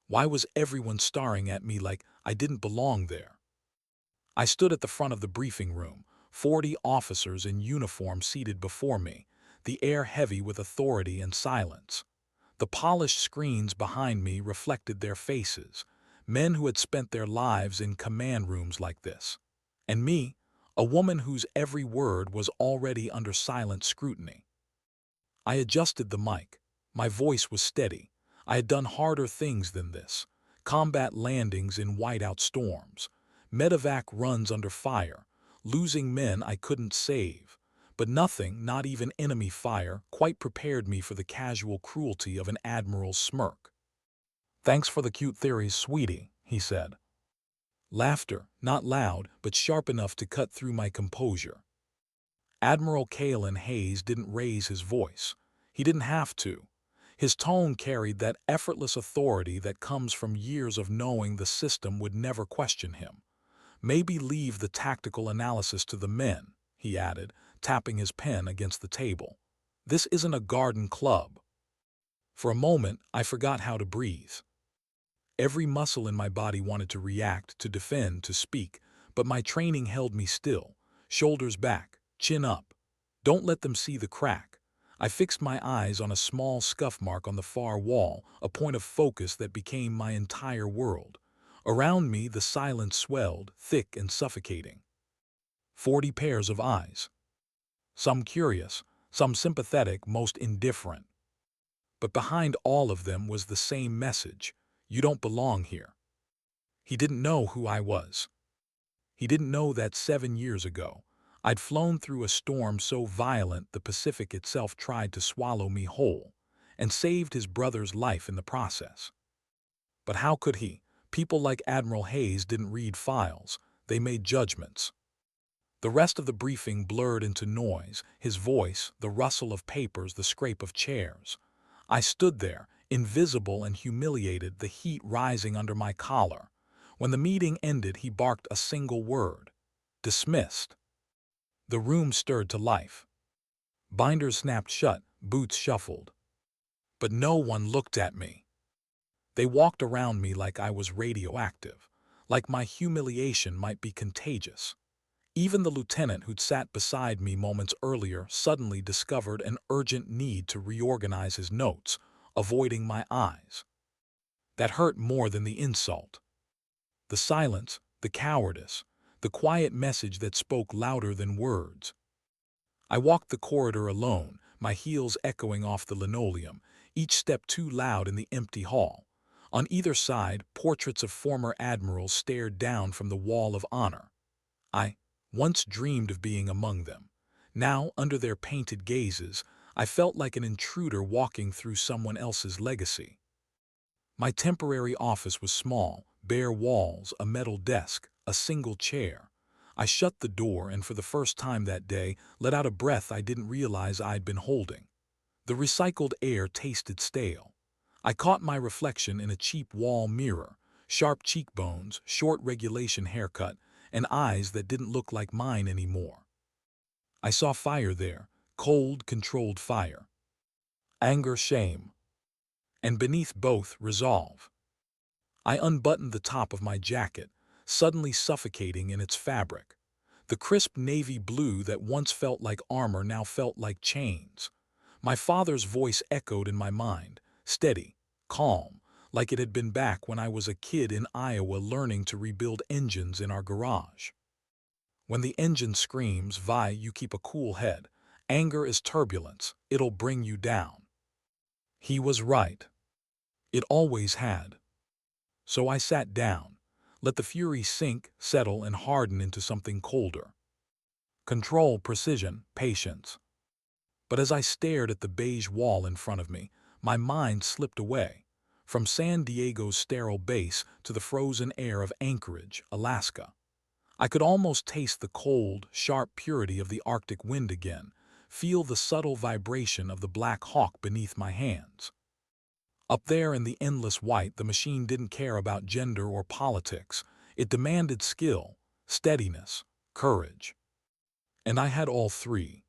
Why was everyone staring at me like I didn't belong there? I stood at the front of the briefing room, 40 officers in uniform seated before me, the air heavy with authority and silence. The polished screens behind me reflected their faces, men who had spent their lives in command rooms like this. And me, a woman whose every word was already under silent scrutiny. I adjusted the mic. My voice was steady. I had done harder things than this. Combat landings in whiteout storms, medevac runs under fire, losing men I couldn't save. But nothing, not even enemy fire, quite prepared me for the casual cruelty of an admiral's smirk. "Thanks for the cute theories, sweetie," he said. Laughter, not loud, but sharp enough to cut through my composure. Admiral Kalin Hayes didn't raise his voice. He didn't have to. His tone carried that effortless authority that comes from years of knowing the system would never question him. "Maybe leave the tactical analysis to the men," he added, tapping his pen against the table. "This isn't a garden club." For a moment, I forgot how to breathe. Every muscle in my body wanted to react, to defend, to speak, but my training held me still, shoulders back, chin up. Don't let them see the crack. I fixed my eyes on a small scuff mark on the far wall, a point of focus that became my entire world. Around me, the silence swelled, thick and suffocating. 40 pairs of eyes. Some curious, some sympathetic, most indifferent. But behind all of them was the same message: you don't belong here. He didn't know who I was. He didn't know that 7 years ago, I'd flown through a storm so violent the Pacific itself tried to swallow me whole, and saved his brother's life in the process. But how could he? People like Admiral Hayes didn't read files, they made judgments. The rest of the briefing blurred into noise, his voice, the rustle of papers, the scrape of chairs. I stood there, invisible and humiliated, the heat rising under my collar. When the meeting ended, he barked a single word: "Dismissed." The room stirred to life. Binders snapped shut, boots shuffled. But no one looked at me. They walked around me like I was radioactive, like my humiliation might be contagious. Even the lieutenant who'd sat beside me moments earlier suddenly discovered an urgent need to reorganize his notes, avoiding my eyes. That hurt more than the insult. The silence, the cowardice, the quiet message that spoke louder than words. I walked the corridor alone, my heels echoing off the linoleum, each step too loud in the empty hall. On either side, portraits of former admirals stared down from the wall of honor. I once dreamed of being among them. Now, under their painted gazes, I felt like an intruder walking through someone else's legacy. My temporary office was small, bare walls, a metal desk, a single chair. I shut the door and for the first time that day let out a breath I didn't realize I'd been holding. The recycled air tasted stale. I caught my reflection in a cheap wall mirror, sharp cheekbones, short regulation haircut, and eyes that didn't look like mine anymore. I saw fire there, cold, controlled fire. Anger, shame. And beneath both, resolve. I unbuttoned the top of my jacket, suddenly suffocating in its fabric. The crisp navy blue that once felt like armor now felt like chains. My father's voice echoed in my mind, steady, calm, like it had been back when I was a kid in Iowa learning to rebuild engines in our garage. "When the engine screams, Vi, you keep a cool head. Anger is turbulence. It'll bring you down." He was right. It always had. So I sat down, let the fury sink, settle, and harden into something colder. Control, precision, patience. But as I stared at the beige wall in front of me, my mind slipped away, from San Diego's sterile base to the frozen air of Anchorage, Alaska. I could almost taste the cold, sharp purity of the Arctic wind again, feel the subtle vibration of the Black Hawk beneath my hands. Up there in the endless white, the machine didn't care about gender or politics. It demanded skill, steadiness, courage. And I had all three.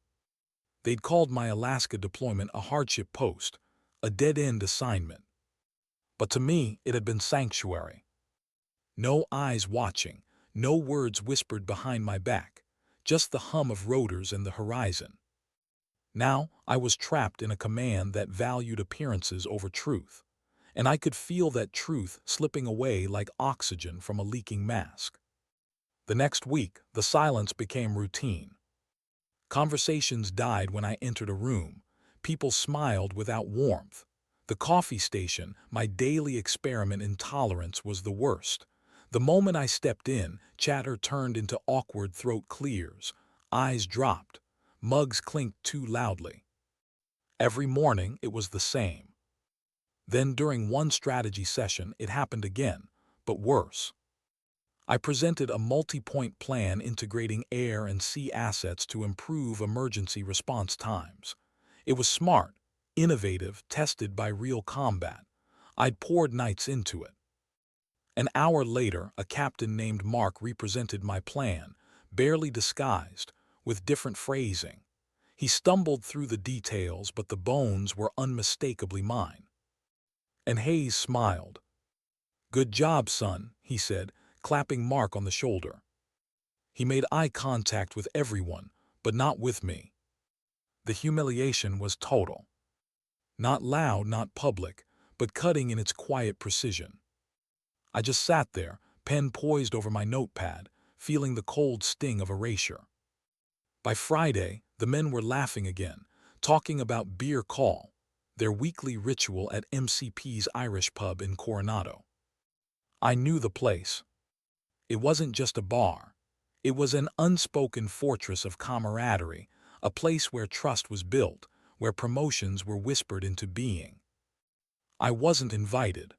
They'd called my Alaska deployment a hardship post, a dead-end assignment. but to me it had been sanctuary. No eyes watching, no words whispered behind my back, just the hum of rotors and the horizon. Now I was trapped in a command that valued appearances over truth, and I could feel that truth slipping away like oxygen from a leaking mask. The next week, the silence became routine. Conversations died when I entered a room. People smiled without warmth. The coffee station, my daily experiment in tolerance, was the worst. The moment I stepped in, chatter turned into awkward throat clears. Eyes dropped. Mugs clinked too loudly. Every morning, it was the same. Then during one strategy session, it happened again, but worse. I presented a multi-point plan integrating air and sea assets to improve emergency response times. It was smart, innovative, tested by real combat. I'd poured nights into it. An hour later, a captain named Mark represented my plan, barely disguised, with different phrasing. He stumbled through the details, but the bones were unmistakably mine. And Hayes smiled. "Good job, son," he said, clapping Mark on the shoulder. He made eye contact with everyone, but not with me. The humiliation was total. Not loud, not public, but cutting in its quiet precision. I just sat there, pen poised over my notepad, feeling the cold sting of erasure. By Friday, the men were laughing again, talking about beer call, their weekly ritual at MCP's Irish pub in Coronado. I knew the place. It wasn't just a bar. It was an unspoken fortress of camaraderie, a place where trust was built, where promotions were whispered into being. I wasn't invited.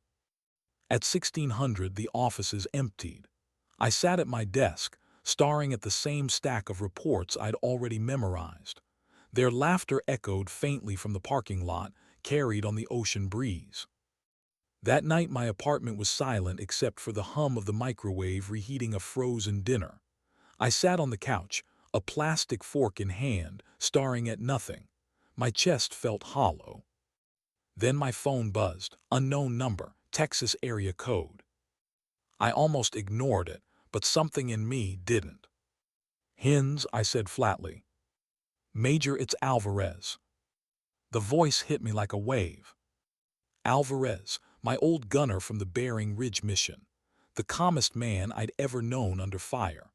At 1600, the offices emptied. I sat at my desk, staring at the same stack of reports I'd already memorized. Their laughter echoed faintly from the parking lot, carried on the ocean breeze. That night my apartment was silent except for the hum of the microwave reheating a frozen dinner. I sat on the couch, a plastic fork in hand, staring at nothing. My chest felt hollow. Then my phone buzzed, unknown number, Texas area code. I almost ignored it, but something in me didn't. "Hines," I said flatly. "Major, it's Alvarez." The voice hit me like a wave. Alvarez, my old gunner from the Bering Ridge mission, the calmest man I'd ever known under fire.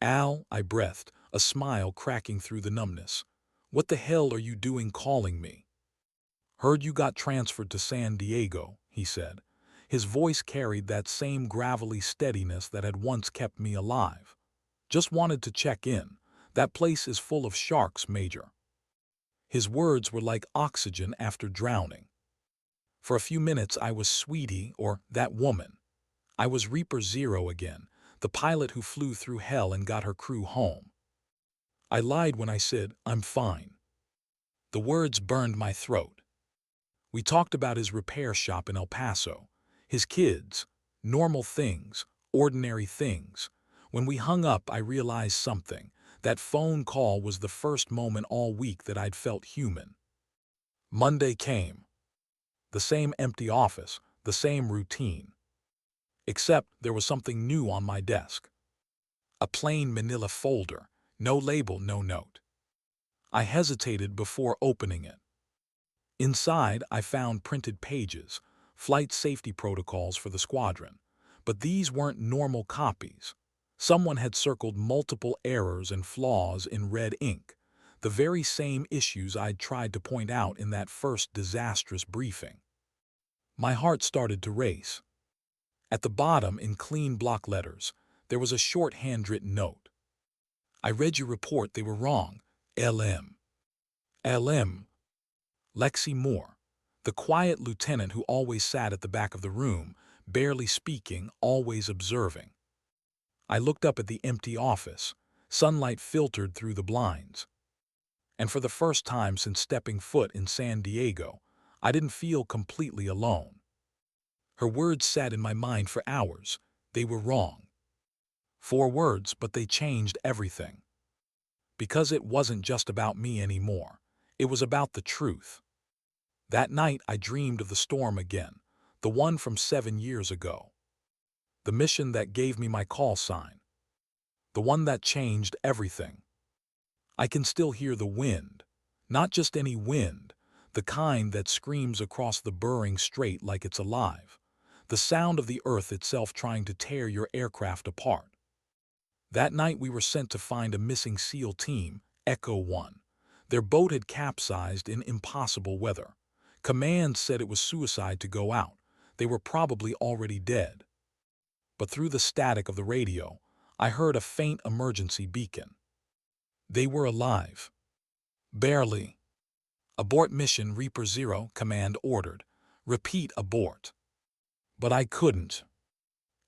"Al," I breathed, a smile cracking through the numbness. "What the hell are you doing calling me?" "Heard you got transferred to San Diego," he said. His voice carried that same gravelly steadiness that had once kept me alive. "Just wanted to check in. That place is full of sharks, Major." His words were like oxygen after drowning. For a few minutes I was Sweetie, or that woman. I was Reaper Zero again, the pilot who flew through hell and got her crew home. I lied when I said, "I'm fine." The words burned my throat. We talked about his repair shop in El Paso, his kids, normal things, ordinary things. When we hung up, I realized something. That phone call was the first moment all week that I'd felt human. Monday came. The same empty office, the same routine. Except there was something new on my desk. A plain manila folder, no label, no note. I hesitated before opening it. Inside, I found printed pages, flight safety protocols for the squadron. But these weren't normal copies. Someone had circled multiple errors and flaws in red ink, the very same issues I'd tried to point out in that first disastrous briefing. My heart started to race. At the bottom, in clean block letters, there was a short handwritten note. "I read your report, they were wrong. LM. LM. Lexi Moore, the quiet lieutenant who always sat at the back of the room, barely speaking, always observing." I looked up at the empty office. Sunlight filtered through the blinds. And for the first time since stepping foot in San Diego, I didn't feel completely alone. Her words sat in my mind for hours. They were wrong. 4 words, but they changed everything. Because it wasn't just about me anymore. It was about the truth. That night I dreamed of the storm again. The one from 7 years ago. The mission that gave me my call sign. The one that changed everything. I can still hear the wind. Not just any wind, the kind that screams across the burring strait like it's alive. The sound of the earth itself trying to tear your aircraft apart. That night we were sent to find a missing SEAL team, Echo 1. Their boat had capsized in impossible weather. Command said it was suicide to go out. They were probably already dead. But through the static of the radio, I heard a faint emergency beacon. They were alive. Barely. Abort mission Reaper 0, Command ordered. Repeat abort. But I couldn't.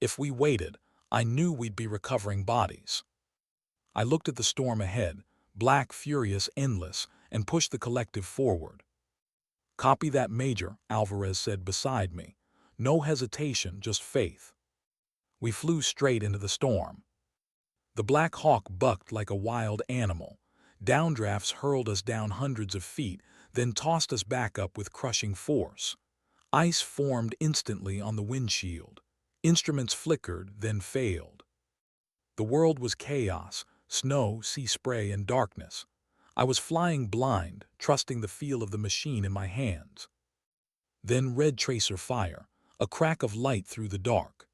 If we waited, I knew we'd be recovering bodies. I looked at the storm ahead, black, furious, endless, and pushed the collective forward. Copy that, Major, Alvarez said beside me. No hesitation, just faith. We flew straight into the storm. The Black Hawk bucked like a wild animal. Downdrafts hurled us down hundreds of feet, then tossed us back up with crushing force. Ice formed instantly on the windshield. Instruments flickered, then failed. The world was chaos, snow, sea spray, and darkness. I was flying blind, trusting the feel of the machine in my hands. Then red tracer fire, a crack of light through the dark.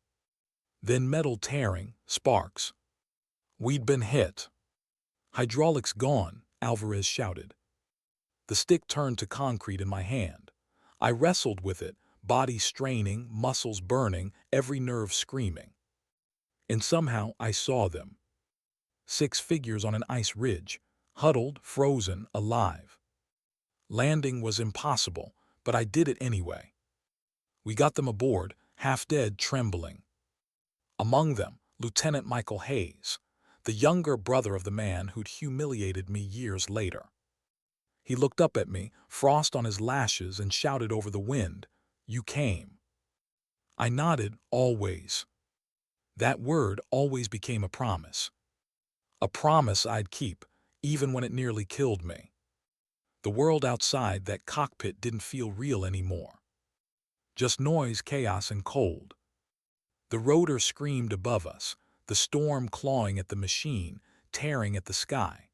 Then metal tearing, sparks. We'd been hit. Hydraulics gone, Alvarez shouted. The stick turned to concrete in my hand. I wrestled with it, body straining, muscles burning, every nerve screaming. And somehow I saw them. 6 figures on an ice ridge, huddled, frozen, alive. Landing was impossible, but I did it anyway. We got them aboard, half dead, trembling. Among them, Lieutenant Michael Hayes, the younger brother of the man who'd humiliated me years later. He looked up at me, frost on his lashes, and shouted over the wind, "You came." I nodded, always. That word always became a promise. A promise I'd keep, even when it nearly killed me. The world outside that cockpit didn't feel real anymore. Just noise, chaos, and cold. The rotor screamed above us, the storm clawing at the machine, tearing at the sky.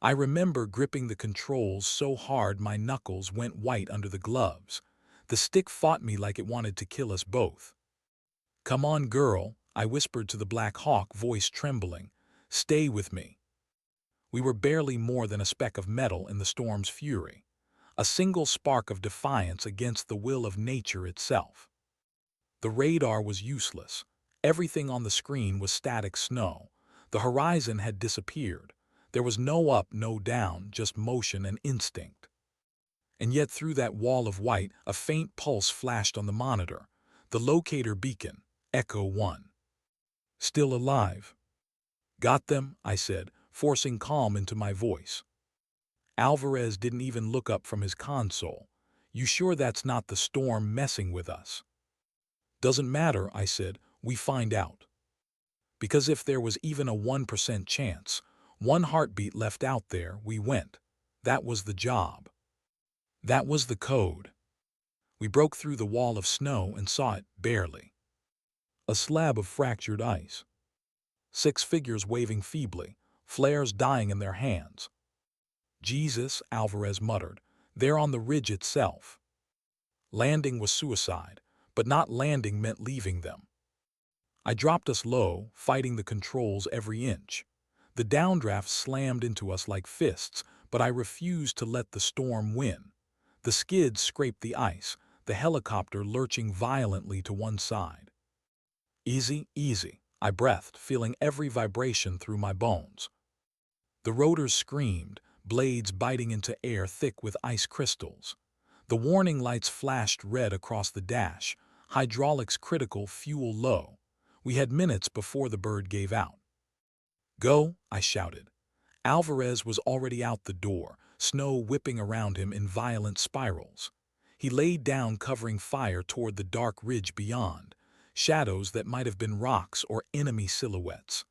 I remember gripping the controls so hard my knuckles went white under the gloves. The stick fought me like it wanted to kill us both. "Come on, girl," I whispered to the Black Hawk, voice trembling. "Stay with me." We were barely more than a speck of metal in the storm's fury. A single spark of defiance against the will of nature itself. The radar was useless. Everything on the screen was static snow. The horizon had disappeared. There was no up, no down, just motion and instinct. And yet through that wall of white, a faint pulse flashed on the monitor. The locator beacon, Echo 1. Still alive. "Got them," I said, forcing calm into my voice. Alvarez didn't even look up from his console. "You sure that's not the storm messing with us?" "Doesn't matter," I said, "we find out." Because if there was even a 1% chance, one heartbeat left out there, we went. That was the job. That was the code. We broke through the wall of snow and saw it, barely. A slab of fractured ice. 6 figures waving feebly, flares dying in their hands. "Jesus," Alvarez muttered, "they're on the ridge itself." Landing was suicide, but not landing meant leaving them. I dropped us low, fighting the controls every inch. The downdraft slammed into us like fists, but I refused to let the storm win. The skids scraped the ice, the helicopter lurching violently to one side. "Easy, easy," I breathed, feeling every vibration through my bones. The rotors screamed, blades biting into air thick with ice crystals. The warning lights flashed red across the dash, hydraulics critical, fuel low. We had minutes before the bird gave out. "Go," I shouted. Alvarez was already out the door, snow whipping around him in violent spirals. He laid down, covering fire toward the dark ridge beyond, shadows that might have been rocks or enemy silhouettes.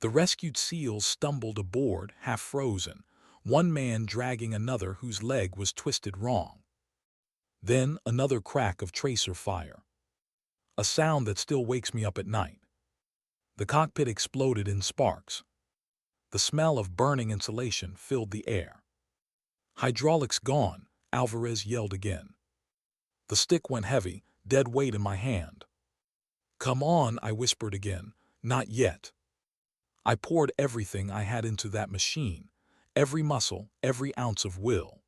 The rescued SEALs stumbled aboard, half frozen, one man dragging another whose leg was twisted wrong. Then another crack of tracer fire. a sound that still wakes me up at night. The cockpit exploded in sparks. The smell of burning insulation filled the air. "Hydraulics gone," Alvarez yelled again. The stick went heavy, dead weight in my hand. "Come on," I whispered again. "Not yet." I poured everything I had into that machine, every muscle, every ounce of will.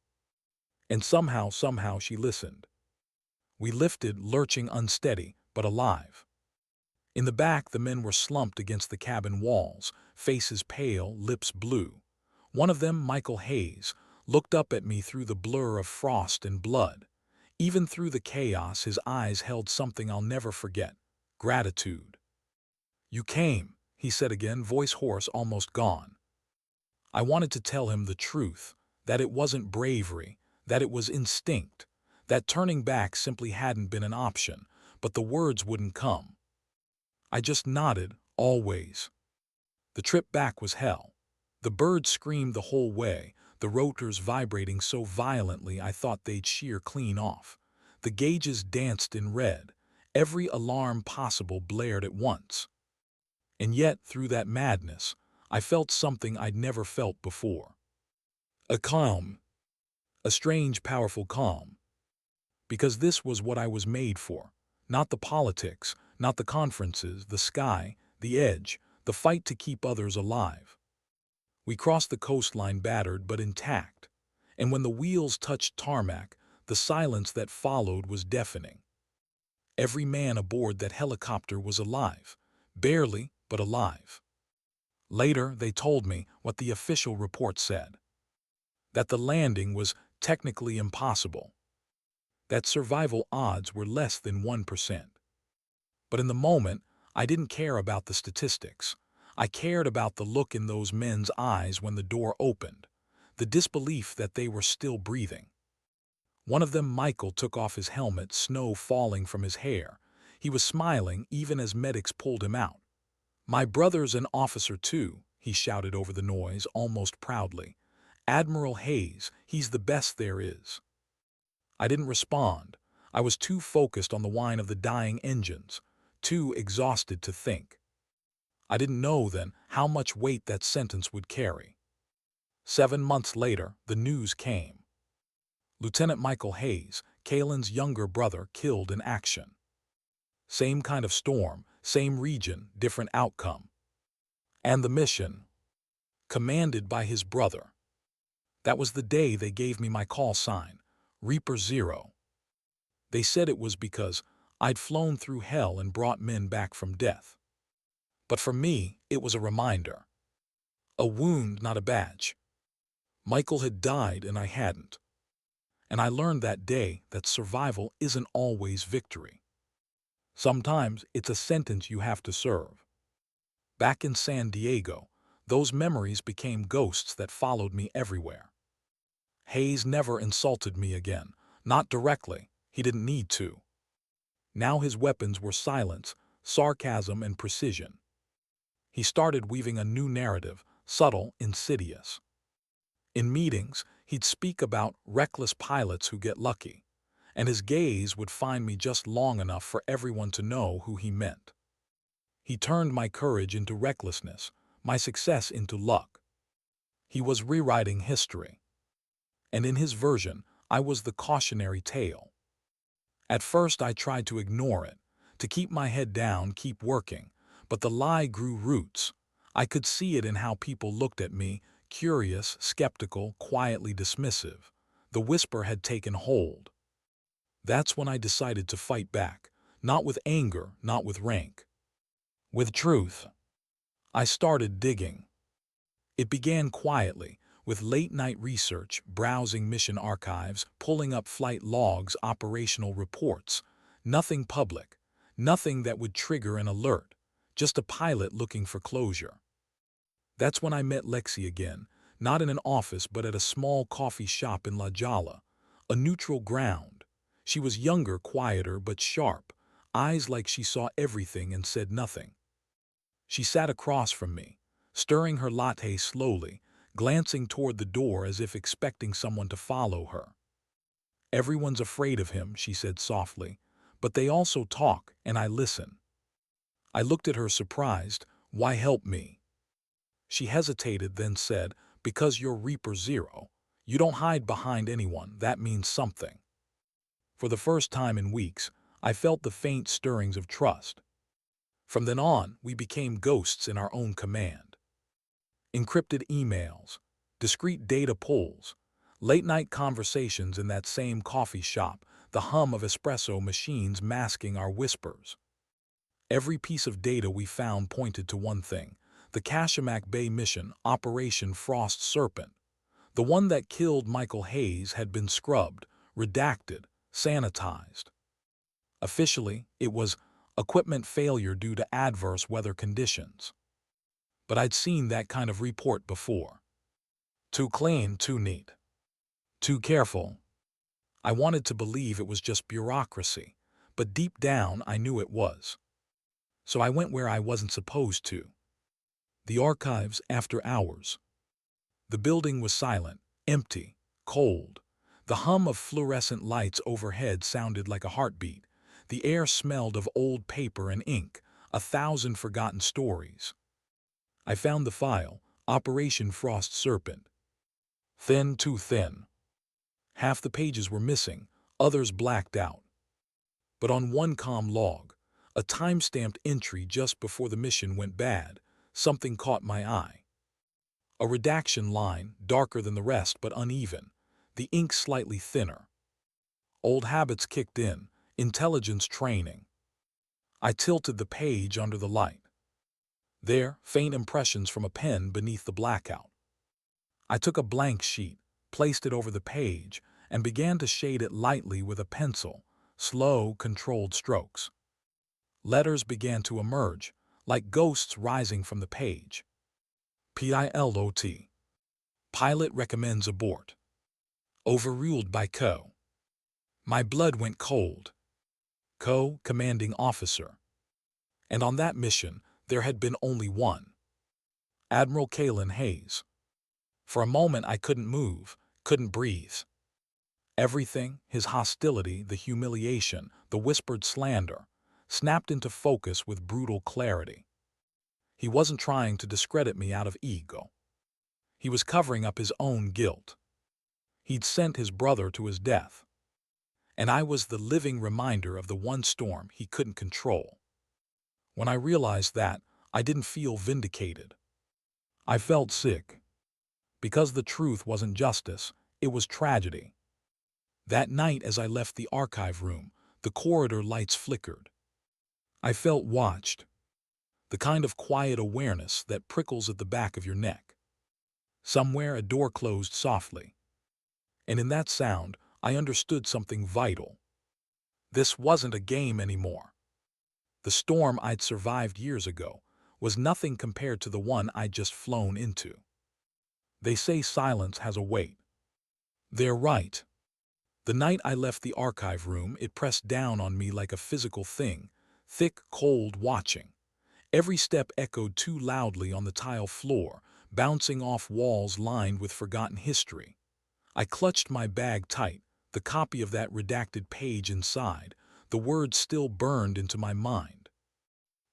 And somehow she listened. We lifted, lurching unsteady, but alive. In the back, the men were slumped against the cabin walls, faces pale, lips blue. One of them, Michael Hayes, looked up at me through the blur of frost and blood. Even through the chaos, his eyes held something I'll never forget: gratitude. "You came," he said again, voice hoarse, almost gone. I wanted to tell him the truth, that it wasn't bravery, that it was instinct, that turning back simply hadn't been an option, but the words wouldn't come. I just nodded, always. The trip back was hell. The birds screamed the whole way, the rotors vibrating so violently I thought they'd shear clean off. The gauges danced in red. Every alarm possible blared at once. And yet, through that madness, I felt something I'd never felt before. A calm. A strange, powerful calm. Because this was what I was made for. Not the politics, not the conferences, the sky, the edge, the fight to keep others alive. We crossed the coastline battered but intact, and when the wheels touched tarmac, the silence that followed was deafening. Every man aboard that helicopter was alive, barely, but alive. Later, they told me what the official report said: that the landing was technically impossible, that survival odds were less than 1%. But in the moment, I didn't care about the statistics. I cared about the look in those men's eyes when the door opened, the disbelief that they were still breathing. One of them, Michael, took off his helmet, snow falling from his hair. He was smiling even as medics pulled him out. "My brother's an officer too," he shouted over the noise, almost proudly. "Admiral Hayes, he's the best there is." I didn't respond. I was too focused on the whine of the dying engines, too exhausted to think. I didn't know then how much weight that sentence would carry. 7 months later, the news came. Lieutenant Michael Hayes, Kalin's younger brother, killed in action. Same kind of storm, same region, different outcome. And the mission, commanded by his brother. That was the day they gave me my call sign, Reaper Zero. They said it was because I'd flown through hell and brought men back from death. But for me, it was a reminder. A wound, not a badge. Michael had died and I hadn't. And I learned that day that survival isn't always victory. Sometimes it's a sentence you have to serve. Back in San Diego, those memories became ghosts that followed me everywhere. Hayes never insulted me again, not directly. He didn't need to. Now his weapons were silence, sarcasm, and precision. He started weaving a new narrative, subtle, insidious. In meetings, he'd speak about reckless pilots who get lucky, and his gaze would find me just long enough for everyone to know who he meant. He turned my courage into recklessness, my success into luck. He was rewriting history. And in his version, I was the cautionary tale. At first I tried to ignore it, to keep my head down, keep working, but the lie grew roots. I could see it in how people looked at me, curious, skeptical, quietly dismissive. The whisper had taken hold. That's when I decided to fight back, not with anger, not with rank. With truth. I started digging. It began quietly, with late-night research, browsing mission archives, pulling up flight logs, operational reports. Nothing public, nothing that would trigger an alert, just a pilot looking for closure. That's when I met Lexi again, not in an office but at a small coffee shop in La Jolla, a neutral ground. She was younger, quieter, but sharp, eyes like she saw everything and said nothing. She sat across from me, stirring her latte slowly, glancing toward the door as if expecting someone to follow her. "Everyone's afraid of him," she said softly, But they also talk, and I listen. I looked at her surprised. Why help me? She hesitated, then said, because you're Reaper Zero. You don't hide behind anyone. That means something. For the first time in weeks, I felt the faint stirrings of trust. From then on, we became ghosts in our own command. Encrypted emails, discreet data pulls, late-night conversations in that same coffee shop, the hum of espresso machines masking our whispers. Every piece of data we found pointed to one thing: the Kashamak Bay mission, Operation Frost Serpent. The one that killed Michael Hayes had been scrubbed, redacted, sanitized. Officially, it was equipment failure due to adverse weather conditions. But I'd seen that kind of report before. Too clean, too neat. Too careful. I wanted to believe it was just bureaucracy, but deep down I knew it was. So I went where I wasn't supposed to. The archives after hours. The building was silent, empty, cold. The hum of fluorescent lights overhead sounded like a heartbeat. The air smelled of old paper and ink, 1,000 forgotten stories. I found the file, Operation Frost Serpent. Thin, too thin. Half the pages were missing, others blacked out. But on one comm log, a time-stamped entry just before the mission went bad, something caught my eye. A redaction line, darker than the rest but uneven, the ink slightly thinner. Old habits kicked in, intelligence training. I tilted the page under the light. There, faint impressions from a pen beneath the blackout. I took a blank sheet, placed it over the page, and began to shade it lightly with a pencil, slow, controlled strokes. Letters began to emerge, like ghosts rising from the page. Pilot. Pilot recommends abort. Overruled by Co. My blood went cold. Co. Commanding officer. And on that mission, there had been only one. Admiral Kalin Hayes. For a moment I couldn't move, couldn't breathe. Everything, his hostility, the humiliation, the whispered slander, snapped into focus with brutal clarity. He wasn't trying to discredit me out of ego. He was covering up his own guilt. He'd sent his brother to his death. And I was the living reminder of the one storm he couldn't control. When I realized that, I didn't feel vindicated. I felt sick. Because the truth wasn't justice, it was tragedy. That night as I left the archive room, the corridor lights flickered. I felt watched. The kind of quiet awareness that prickles at the back of your neck. Somewhere a door closed softly. And in that sound, I understood something vital. This wasn't a game anymore. The storm I'd survived years ago was nothing compared to the one I'd just flown into. They say silence has a weight. They're right. The night I left the archive room, it pressed down on me like a physical thing, thick, cold, watching. Every step echoed too loudly on the tile floor, bouncing off walls lined with forgotten history. I clutched my bag tight, the copy of that redacted page inside, the words still burned into my mind.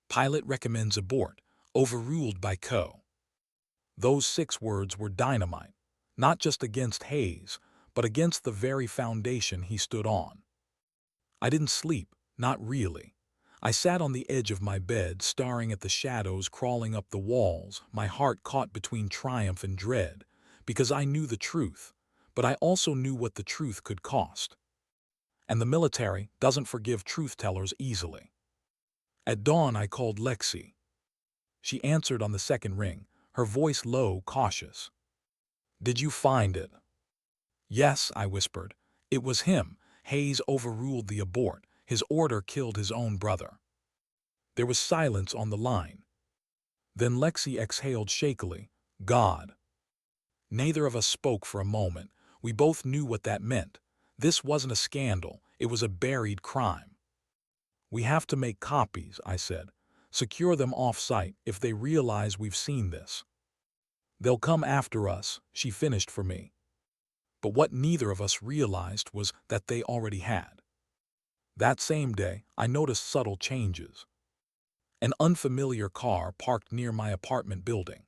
Pilot recommends abort, overruled by Co. Those 6 words were dynamite, not just against Hayes, but against the very foundation he stood on. I didn't sleep, not really. I sat on the edge of my bed, staring at the shadows crawling up the walls, my heart caught between triumph and dread, because I knew the truth, but I also knew what the truth could cost. And the military doesn't forgive truth-tellers easily. At dawn, I called Lexi. She answered on the second ring, her voice low, cautious. "Did you find it?" "Yes," I whispered. "It was him. Hayes overruled the abort. His order killed his own brother." There was silence on the line. Then Lexi exhaled shakily, "God." Neither of us spoke for a moment. We both knew what that meant. This wasn't a scandal. It was a buried crime. "We have to make copies," I said. "Secure them off-site if they realize we've seen this." "They'll come after us," she finished for me. But what neither of us realized was that they already had. That same day, I noticed subtle changes. An unfamiliar car parked near my apartment building.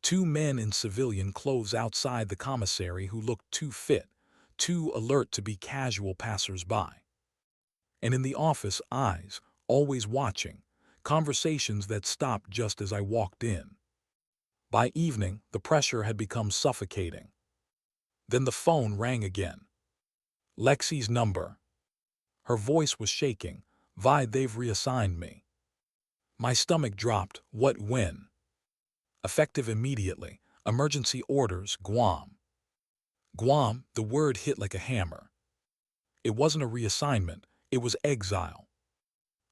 Two men in civilian clothes outside the commissary who looked too fit, too alert to be casual passers-by. And in the office, eyes, always watching, conversations that stopped just as I walked in. By evening, the pressure had become suffocating. Then the phone rang again. Lexi's number. Her voice was shaking. Vi, they've reassigned me. My stomach dropped. What, when? Effective immediately. Emergency orders, Guam. Guam, the word hit like a hammer. It wasn't a reassignment, it was exile.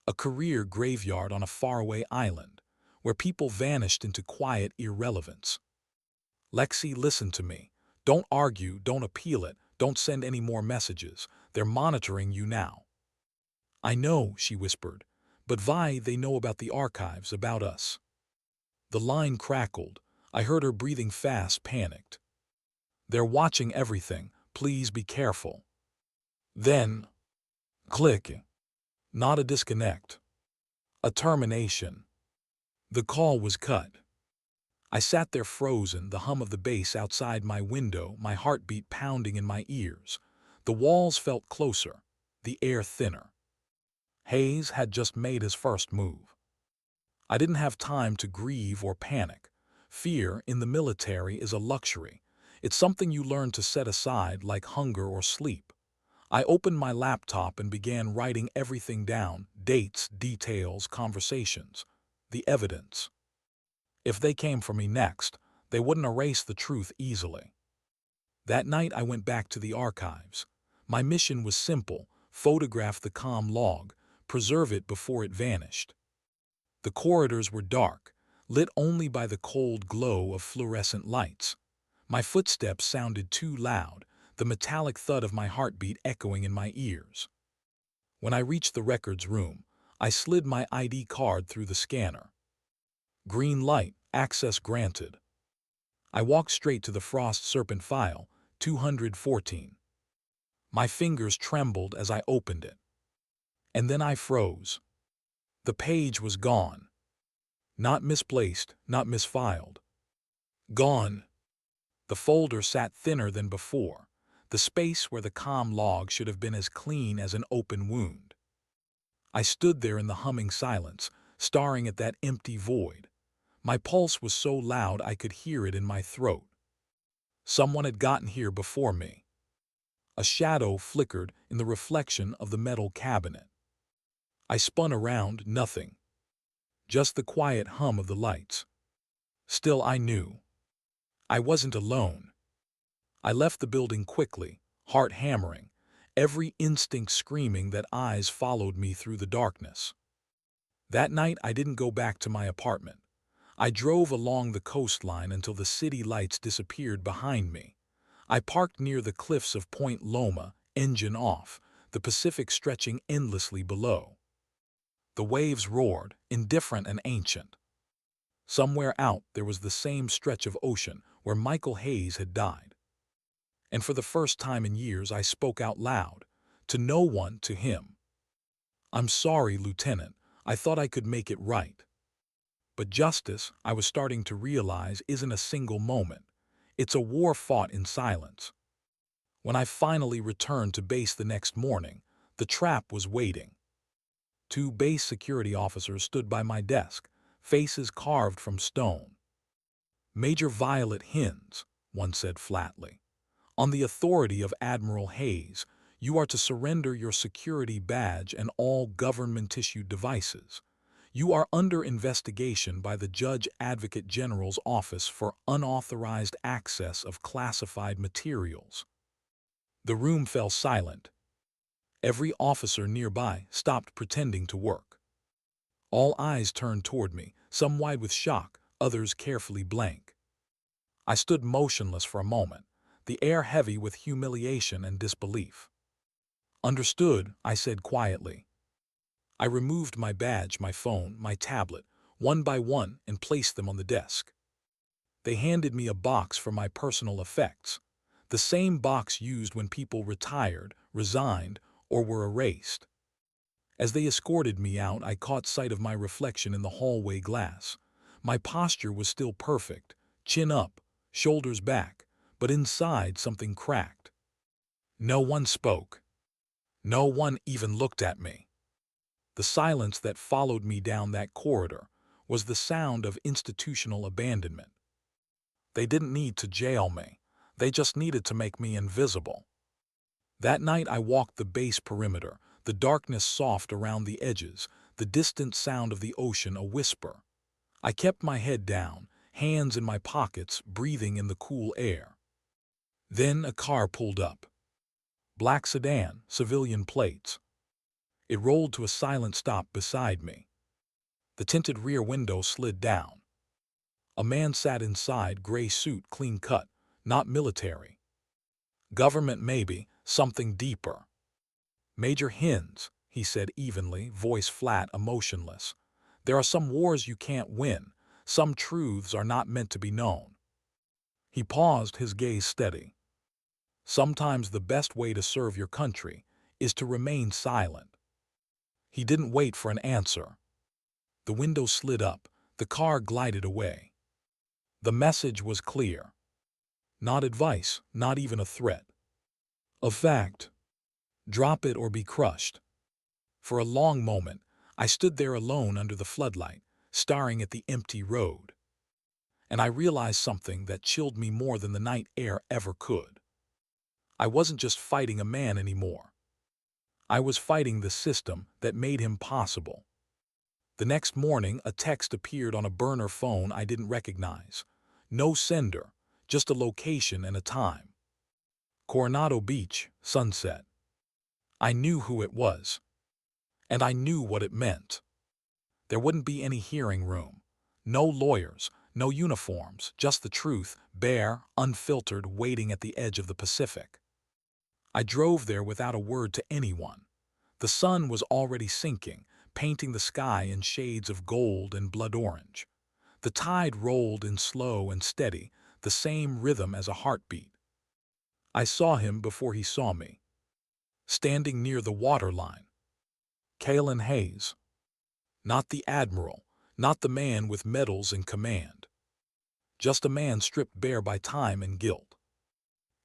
A career graveyard on a faraway island, where people vanished into quiet irrelevance. Lexi, listen to me. Don't argue, don't appeal it, don't send any more messages. They're monitoring you now. I know, she whispered, but Vi, they know about the archives, about us. The line crackled. I heard her breathing fast, panicked. They're watching everything. Please be careful. Then, click. Not a disconnect. A termination. The call was cut. I sat there frozen, the hum of the bass outside my window, my heartbeat pounding in my ears. The walls felt closer, the air thinner. Hayes had just made his first move. I didn't have time to grieve or panic. Fear in the military is a luxury. It's something you learn to set aside like hunger or sleep. I opened my laptop and began writing everything down, dates, details, conversations, the evidence. If they came for me next, they wouldn't erase the truth easily. That night I went back to the archives. My mission was simple: photograph the comm log, preserve it before it vanished. The corridors were dark, lit only by the cold glow of fluorescent lights. My footsteps sounded too loud, the metallic thud of my heartbeat echoing in my ears. When I reached the records room, I slid my ID card through the scanner. Green light, access granted. I walked straight to the Frost Serpent file, 214. My fingers trembled as I opened it. And then I froze. The page was gone. Not misplaced, not misfiled. Gone. The folder sat thinner than before. The space where the comm log should have been as clean as an open wound. I stood there in the humming silence, staring at that empty void. My pulse was so loud I could hear it in my throat. Someone had gotten here before me. A shadow flickered in the reflection of the metal cabinet. I spun around, nothing. Just the quiet hum of the lights. Still, I knew. I wasn't alone. I left the building quickly, heart hammering, every instinct screaming that eyes followed me through the darkness. That night I didn't go back to my apartment. I drove along the coastline until the city lights disappeared behind me. I parked near the cliffs of Point Loma, engine off, the Pacific stretching endlessly below. The waves roared, indifferent and ancient. Somewhere out there was the same stretch of ocean where Michael Hayes had died. And for the first time in years I spoke out loud, to no one, to him. I'm sorry, Lieutenant, I thought I could make it right. But justice, I was starting to realize, isn't a single moment. It's a war fought in silence. When I finally returned to base the next morning, the trap was waiting. Two base security officers stood by my desk, faces carved from stone. Major Violet Hines, one said flatly. On the authority of Admiral Hayes, you are to surrender your security badge and all government-issued devices. You are under investigation by the Judge Advocate General's office for unauthorized access of classified materials. The room fell silent. Every officer nearby stopped pretending to work. All eyes turned toward me, some wide with shock, others carefully blank. I stood motionless for a moment, the air heavy with humiliation and disbelief. Understood, I said quietly. I removed my badge, my phone, my tablet, one by one, and placed them on the desk. They handed me a box for my personal effects, the same box used when people retired, resigned, or were erased. As they escorted me out, I caught sight of my reflection in the hallway glass. My posture was still perfect, chin up, shoulders back, but inside something cracked. No one spoke. No one even looked at me. The silence that followed me down that corridor was the sound of institutional abandonment. They didn't need to jail me. They just needed to make me invisible. That night I walked the base perimeter, the darkness soft around the edges, the distant sound of the ocean a whisper. I kept my head down, hands in my pockets, breathing in the cool air. Then a car pulled up. Black sedan, civilian plates. It rolled to a silent stop beside me. The tinted rear window slid down. A man sat inside, gray suit, clean cut, not military. Government maybe, something deeper. Major Hines, he said evenly, voice flat, emotionless. There are some wars you can't win. Some truths are not meant to be known. He paused, his gaze steady. Sometimes the best way to serve your country is to remain silent. He didn't wait for an answer. The window slid up. The car glided away. The message was clear. Not advice, not even a threat. A fact. Drop it or be crushed. For a long moment, I stood there alone under the floodlight, staring at the empty road. And I realized something that chilled me more than the night air ever could. I wasn't just fighting a man anymore. I was fighting the system that made him possible. The next morning, a text appeared on a burner phone I didn't recognize. No sender, just a location and a time. Coronado Beach, sunset. I knew who it was. And I knew what it meant. There wouldn't be any hearing room. No lawyers, no uniforms, just the truth, bare, unfiltered, waiting at the edge of the Pacific. I drove there without a word to anyone. The sun was already sinking, painting the sky in shades of gold and blood orange. The tide rolled in slow and steady, the same rhythm as a heartbeat. I saw him before he saw me. Standing near the waterline. Kalin Hayes. Not the admiral, not the man with medals and command. Just a man stripped bare by time and guilt.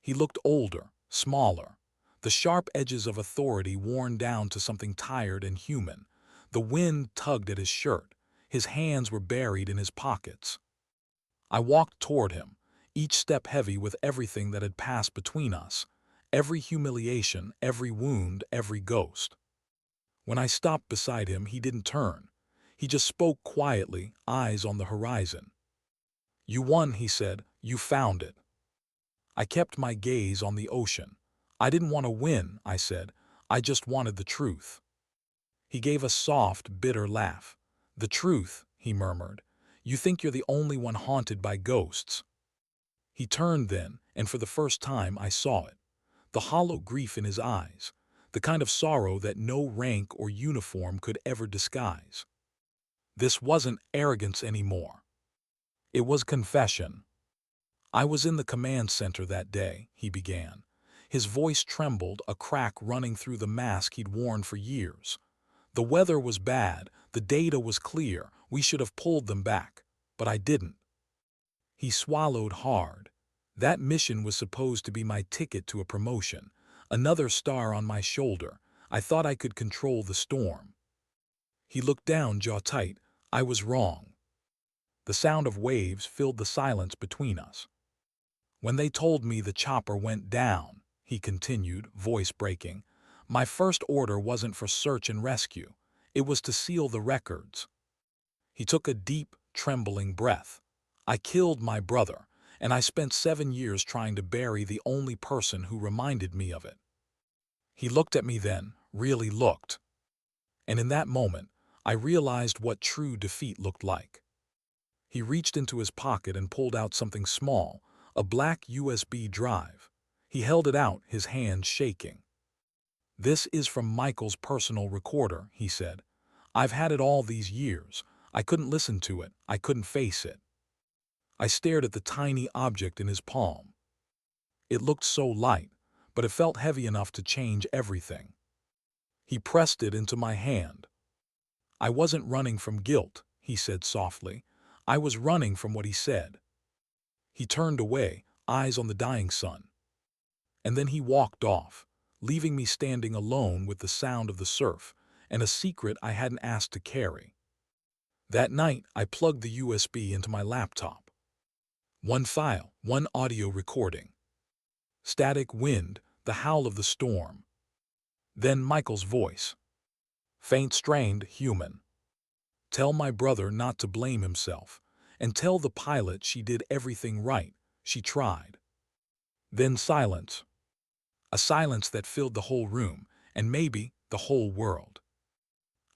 He looked older, smaller, the sharp edges of authority worn down to something tired and human. The wind tugged at his shirt. His hands were buried in his pockets. I walked toward him, each step heavy with everything that had passed between us, every humiliation, every wound, every ghost. When I stopped beside him, he didn't turn. He just spoke quietly, eyes on the horizon. "You won," he said. "You found it." I kept my gaze on the ocean. "I didn't want to win," I said. "I just wanted the truth." He gave a soft, bitter laugh. "The truth," he murmured. "You think you're the only one haunted by ghosts." He turned then, and for the first time I saw it. The hollow grief in his eyes, the kind of sorrow that no rank or uniform could ever disguise. This wasn't arrogance anymore. It was confession. "I was in the command center that day," he began. His voice trembled, a crack running through the mask he'd worn for years. "The weather was bad, the data was clear, we should have pulled them back, but I didn't." He swallowed hard. That mission was supposed to be my ticket to a promotion, another star on my shoulder. I thought I could control the storm. He looked down, jaw tight. I was wrong. The sound of waves filled the silence between us. "When they told me the chopper went down," he continued, voice breaking, "my first order wasn't for search and rescue. It was to seal the records." He took a deep, trembling breath. "I killed my brother, and I spent 7 years trying to bury the only person who reminded me of it." He looked at me then, really looked. And in that moment, I realized what true defeat looked like. He reached into his pocket and pulled out something small, a black USB drive. He held it out, his hand shaking. "This is from Michael's personal recorder," he said. "I've had it all these years. I couldn't listen to it. I couldn't face it." I stared at the tiny object in his palm. It looked so light, but it felt heavy enough to change everything. He pressed it into my hand. I wasn't running from guilt, he said softly. I was running from what he said. He turned away, eyes on the dying sun. And then he walked off, leaving me standing alone with the sound of the surf and a secret I hadn't asked to carry. That night, I plugged the USB into my laptop. One file, one audio recording. Static wind, the howl of the storm. Then Michael's voice. Faint, strained, human. Tell my brother not to blame himself, and tell the pilot she did everything right, she tried. Then silence. A silence that filled the whole room, and maybe the whole world.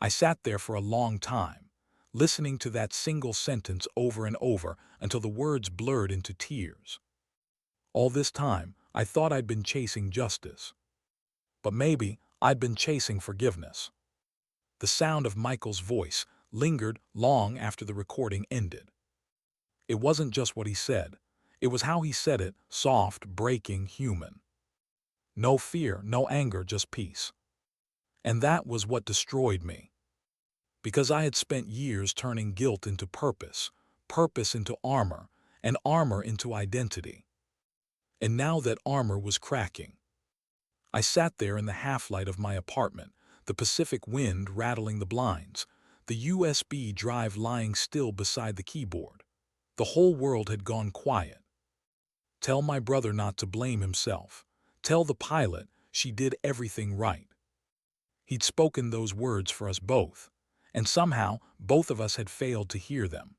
I sat there for a long time, listening to that single sentence over and over until the words blurred into tears. All this time, I thought I'd been chasing justice. But maybe I'd been chasing forgiveness. The sound of Michael's voice lingered long after the recording ended. It wasn't just what he said. It was how he said it, soft, breaking, human. No fear, no anger, just peace. And that was what destroyed me. Because I had spent years turning guilt into purpose, purpose into armor, and armor into identity. And now that armor was cracking. I sat there in the half-light of my apartment, the Pacific wind rattling the blinds, the USB drive lying still beside the keyboard. The whole world had gone quiet. Tell my brother not to blame himself. Tell the pilot she did everything right. He'd spoken those words for us both, and somehow both of us had failed to hear them.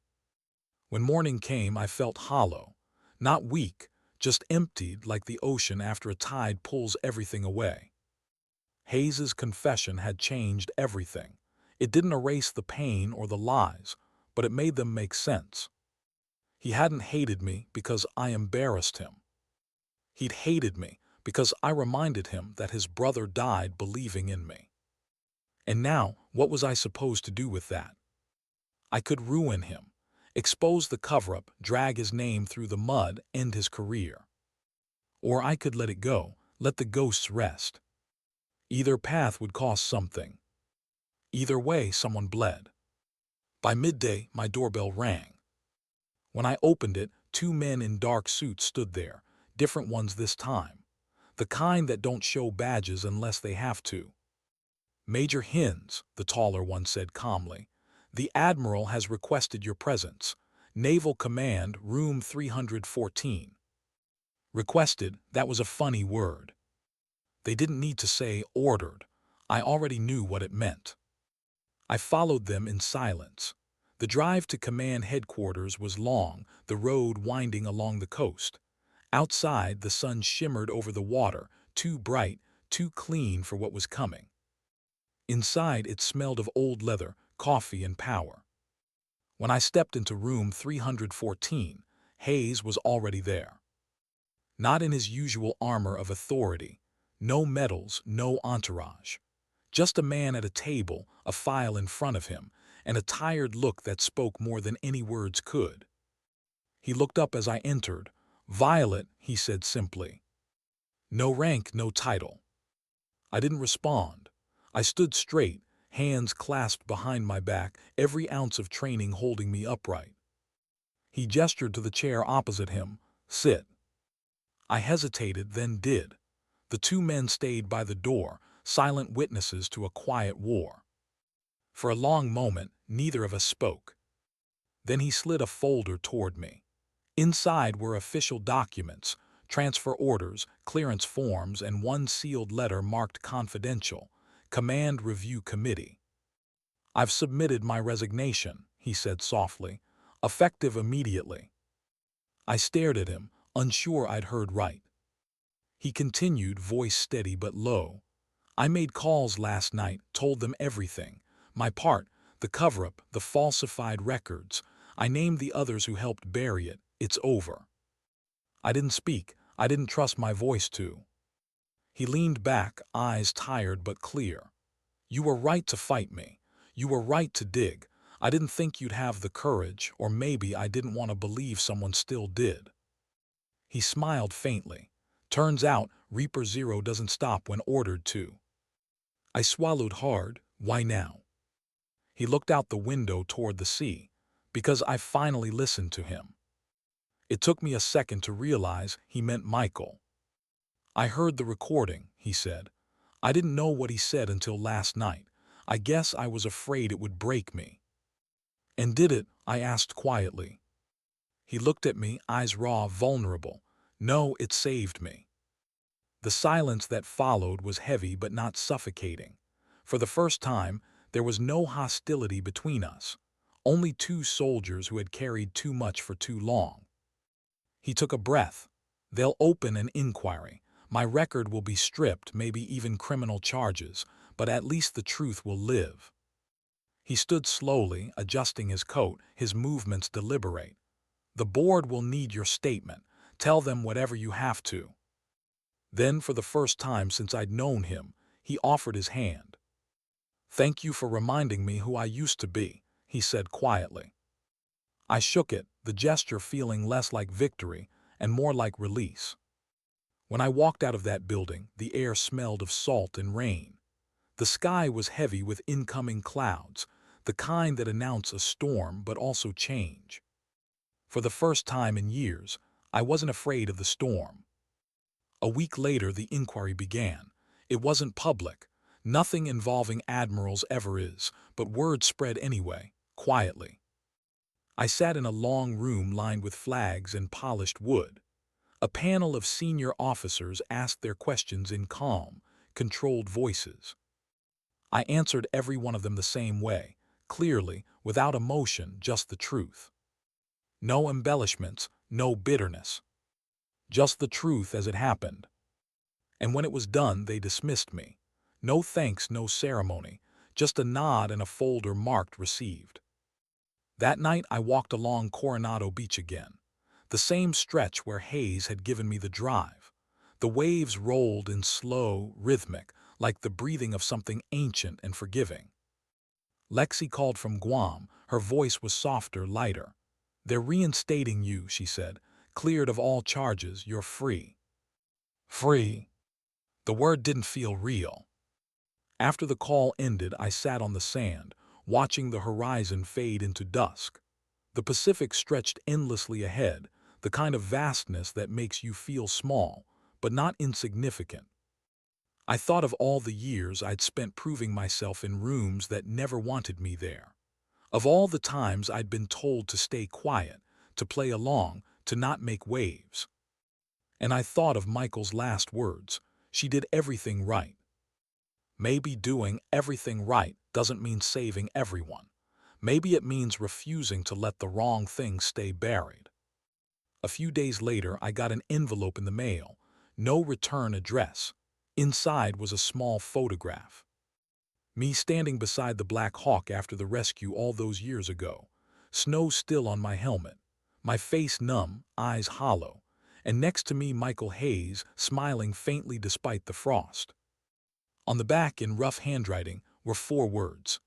When morning came, I felt hollow, not weak, just emptied like the ocean after a tide pulls everything away. Hayes's confession had changed everything. It didn't erase the pain or the lies, but it made them make sense. He hadn't hated me because I embarrassed him. He'd hated me because I reminded him that his brother died believing in me. And now, what was I supposed to do with that? I could ruin him, expose the cover-up, drag his name through the mud, end his career. Or I could let it go, let the ghosts rest. Either path would cost something. Either way, someone bled. By midday, my doorbell rang. When I opened it, two men in dark suits stood there, different ones this time. The kind that don't show badges unless they have to. Major Hines, the taller one said calmly, the Admiral has requested your presence. Naval Command, Room 314. Requested, that was a funny word. They didn't need to say ordered. I already knew what it meant. I followed them in silence. The drive to command headquarters was long, the road winding along the coast. Outside, the sun shimmered over the water, too bright, too clean for what was coming. Inside, it smelled of old leather, coffee, and power. When I stepped into room 314, Hayes was already there. Not in his usual armor of authority. No medals, no entourage. Just a man at a table, a file in front of him, and a tired look that spoke more than any words could. He looked up as I entered. Violet, he said simply. No rank, no title. I didn't respond. I stood straight, hands clasped behind my back, every ounce of training holding me upright. He gestured to the chair opposite him. Sit. I hesitated, then did. The two men stayed by the door, silent witnesses to a quiet war. For a long moment, neither of us spoke. Then he slid a folder toward me. Inside were official documents, transfer orders, clearance forms, and one sealed letter marked confidential, Command Review Committee. I've submitted my resignation, he said softly, effective immediately. I stared at him, unsure I'd heard right. He continued, voice steady but low. I made calls last night, told them everything. My part, the cover-up, the falsified records. I named the others who helped bury it. It's over. I didn't speak. I didn't trust my voice to. He leaned back, eyes tired but clear. You were right to fight me. You were right to dig. I didn't think you'd have the courage, or maybe I didn't want to believe someone still did. He smiled faintly. Turns out, Reaper Zero doesn't stop when ordered to. I swallowed hard. Why now? He looked out the window toward the sea. Because I finally listened to him. It took me a second to realize he meant Michael. I heard the recording, he said. I didn't know what he said until last night. I guess I was afraid it would break me. And did it? I asked quietly. He looked at me, eyes raw, vulnerable. No, it saved me. The silence that followed was heavy but not suffocating. For the first time, there was no hostility between us. Only two soldiers who had carried too much for too long. He took a breath. They'll open an inquiry. My record will be stripped, maybe even criminal charges, but at least the truth will live. He stood slowly, adjusting his coat, his movements deliberate. The board will need your statement. Tell them whatever you have to. Then, for the first time since I'd known him, he offered his hand. Thank you for reminding me who I used to be, he said quietly. I shook it, the gesture feeling less like victory and more like release. When I walked out of that building, the air smelled of salt and rain. The sky was heavy with incoming clouds, the kind that announce a storm but also change. For the first time in years, I wasn't afraid of the storm. A week later, the inquiry began. It wasn't public. Nothing involving admirals ever is, but word spread anyway, quietly. I sat in a long room lined with flags and polished wood. A panel of senior officers asked their questions in calm, controlled voices. I answered every one of them the same way, clearly, without emotion, just the truth. No embellishments, no bitterness. Just the truth as it happened. And when it was done, they dismissed me. No thanks, no ceremony, just a nod and a folder marked received. That night I walked along Coronado Beach again. The same stretch where Hayes had given me the drive. The waves rolled in slow, rhythmic, like the breathing of something ancient and forgiving. Lexi called from Guam. Her voice was softer, lighter. They're reinstating you, she said. Cleared of all charges, you're free. Free. The word didn't feel real. After the call ended, I sat on the sand, watching the horizon fade into dusk. The Pacific stretched endlessly ahead, the kind of vastness that makes you feel small, but not insignificant. I thought of all the years I'd spent proving myself in rooms that never wanted me there. Of all the times I'd been told to stay quiet, to play along, to not make waves. And I thought of Michael's last words. She did everything right. Maybe doing everything right doesn't mean saving everyone. Maybe it means refusing to let the wrong thing stay buried. A few days later, I got an envelope in the mail. No return address. Inside was a small photograph. Me standing beside the Black Hawk after the rescue all those years ago. Snow still on my helmet. My face numb, eyes hollow. And next to me, Michael Hayes, smiling faintly despite the frost. On the back, in rough handwriting, were 4 words.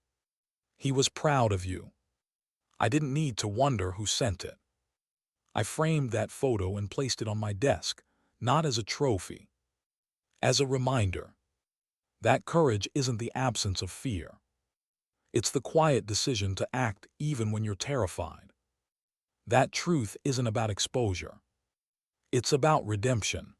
He was proud of you. I didn't need to wonder who sent it. I framed that photo and placed it on my desk, not as a trophy, as a reminder. That courage isn't the absence of fear. It's the quiet decision to act even when you're terrified. That truth isn't about exposure. It's about redemption.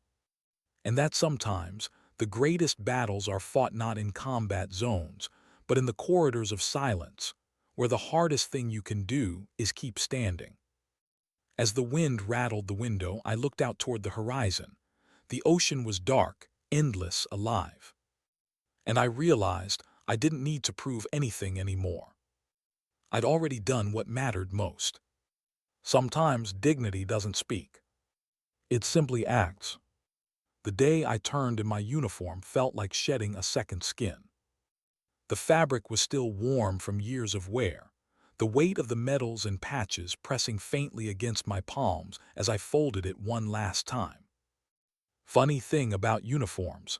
And that sometimes the greatest battles are fought not in combat zones, but in the corridors of silence, where the hardest thing you can do is keep standing. As the wind rattled the window, I looked out toward the horizon. The ocean was dark, endless, alive. And I realized I didn't need to prove anything anymore. I'd already done what mattered most. Sometimes dignity doesn't speak. It simply acts. The day I turned in my uniform felt like shedding a second skin. The fabric was still warm from years of wear, the weight of the metals and patches pressing faintly against my palms as I folded it one last time. Funny thing about uniforms.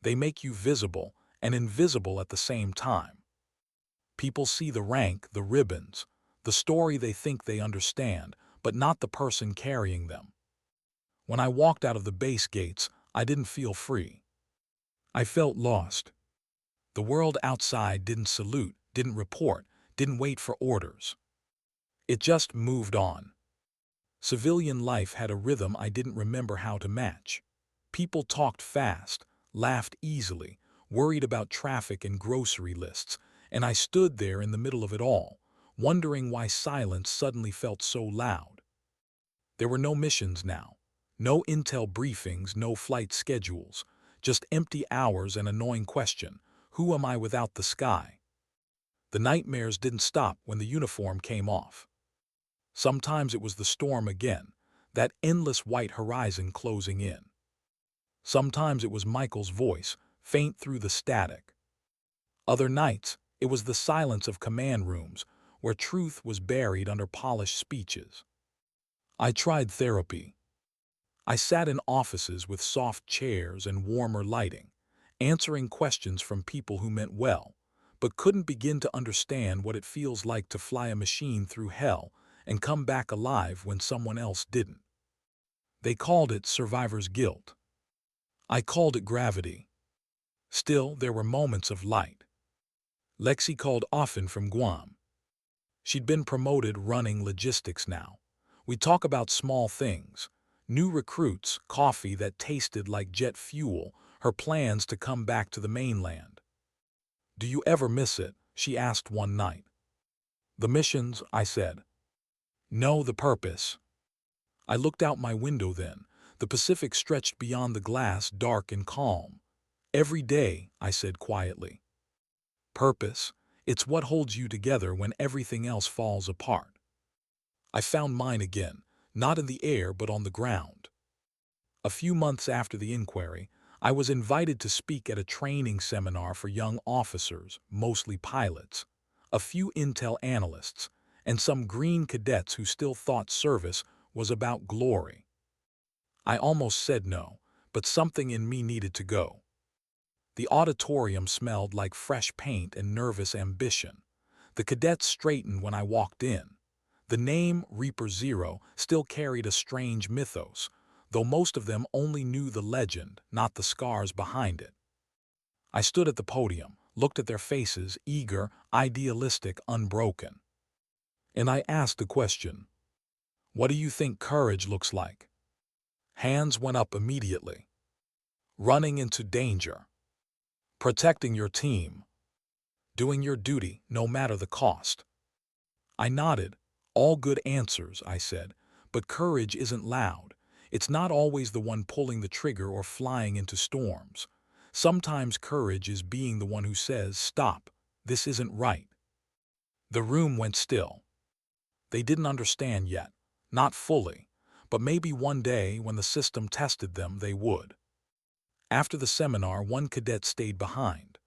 They make you visible and invisible at the same time. People see the rank, the ribbons, the story they think they understand, but not the person carrying them. When I walked out of the base gates, I didn't feel free. I felt lost. The world outside didn't salute, didn't report, didn't wait for orders. It just moved on. Civilian life had a rhythm I didn't remember how to match. People talked fast, laughed easily, worried about traffic and grocery lists, and I stood there in the middle of it all, wondering why silence suddenly felt so loud. There were no missions now, no intel briefings, no flight schedules, just empty hours and annoying question, who am I without the sky? The nightmares didn't stop when the uniform came off. Sometimes it was the storm again, that endless white horizon closing in. Sometimes it was Michael's voice, faint through the static. Other nights, it was the silence of command rooms, where truth was buried under polished speeches. I tried therapy. I sat in offices with soft chairs and warmer lighting, answering questions from people who meant well, but couldn't begin to understand what it feels like to fly a machine through hell and come back alive when someone else didn't. They called it survivor's guilt. I called it gravity. Still, there were moments of light. Lexi called often from Guam. She'd been promoted running logistics now. We'd talk about small things, new recruits, coffee that tasted like jet fuel, her plans to come back to the mainland. "Do you ever miss it?" she asked one night. "The missions," I said. "No, the purpose." I looked out my window then. The Pacific stretched beyond the glass, dark and calm. "Every day," I said quietly. "Purpose, it's what holds you together when everything else falls apart." I found mine again, not in the air but on the ground. A few months after the inquiry, I was invited to speak at a training seminar for young officers, mostly pilots, a few intel analysts, and some green cadets who still thought service was about glory. I almost said no, but something in me needed to go. The auditorium smelled like fresh paint and nervous ambition. The cadets straightened when I walked in. The name Reaper Zero still carried a strange mythos, though most of them only knew the legend, not the scars behind it. I stood at the podium, looked at their faces, eager, idealistic, unbroken. And I asked the question, "What do you think courage looks like?" Hands went up immediately. "Running into danger. Protecting your team. Doing your duty, no matter the cost." I nodded. "All good answers," I said, "but courage isn't loud. It's not always the one pulling the trigger or flying into storms. Sometimes courage is being the one who says, 'Stop, this isn't right.'" The room went still. They didn't understand yet, not fully, but maybe one day when the system tested them they would. After the seminar, one cadet stayed behind.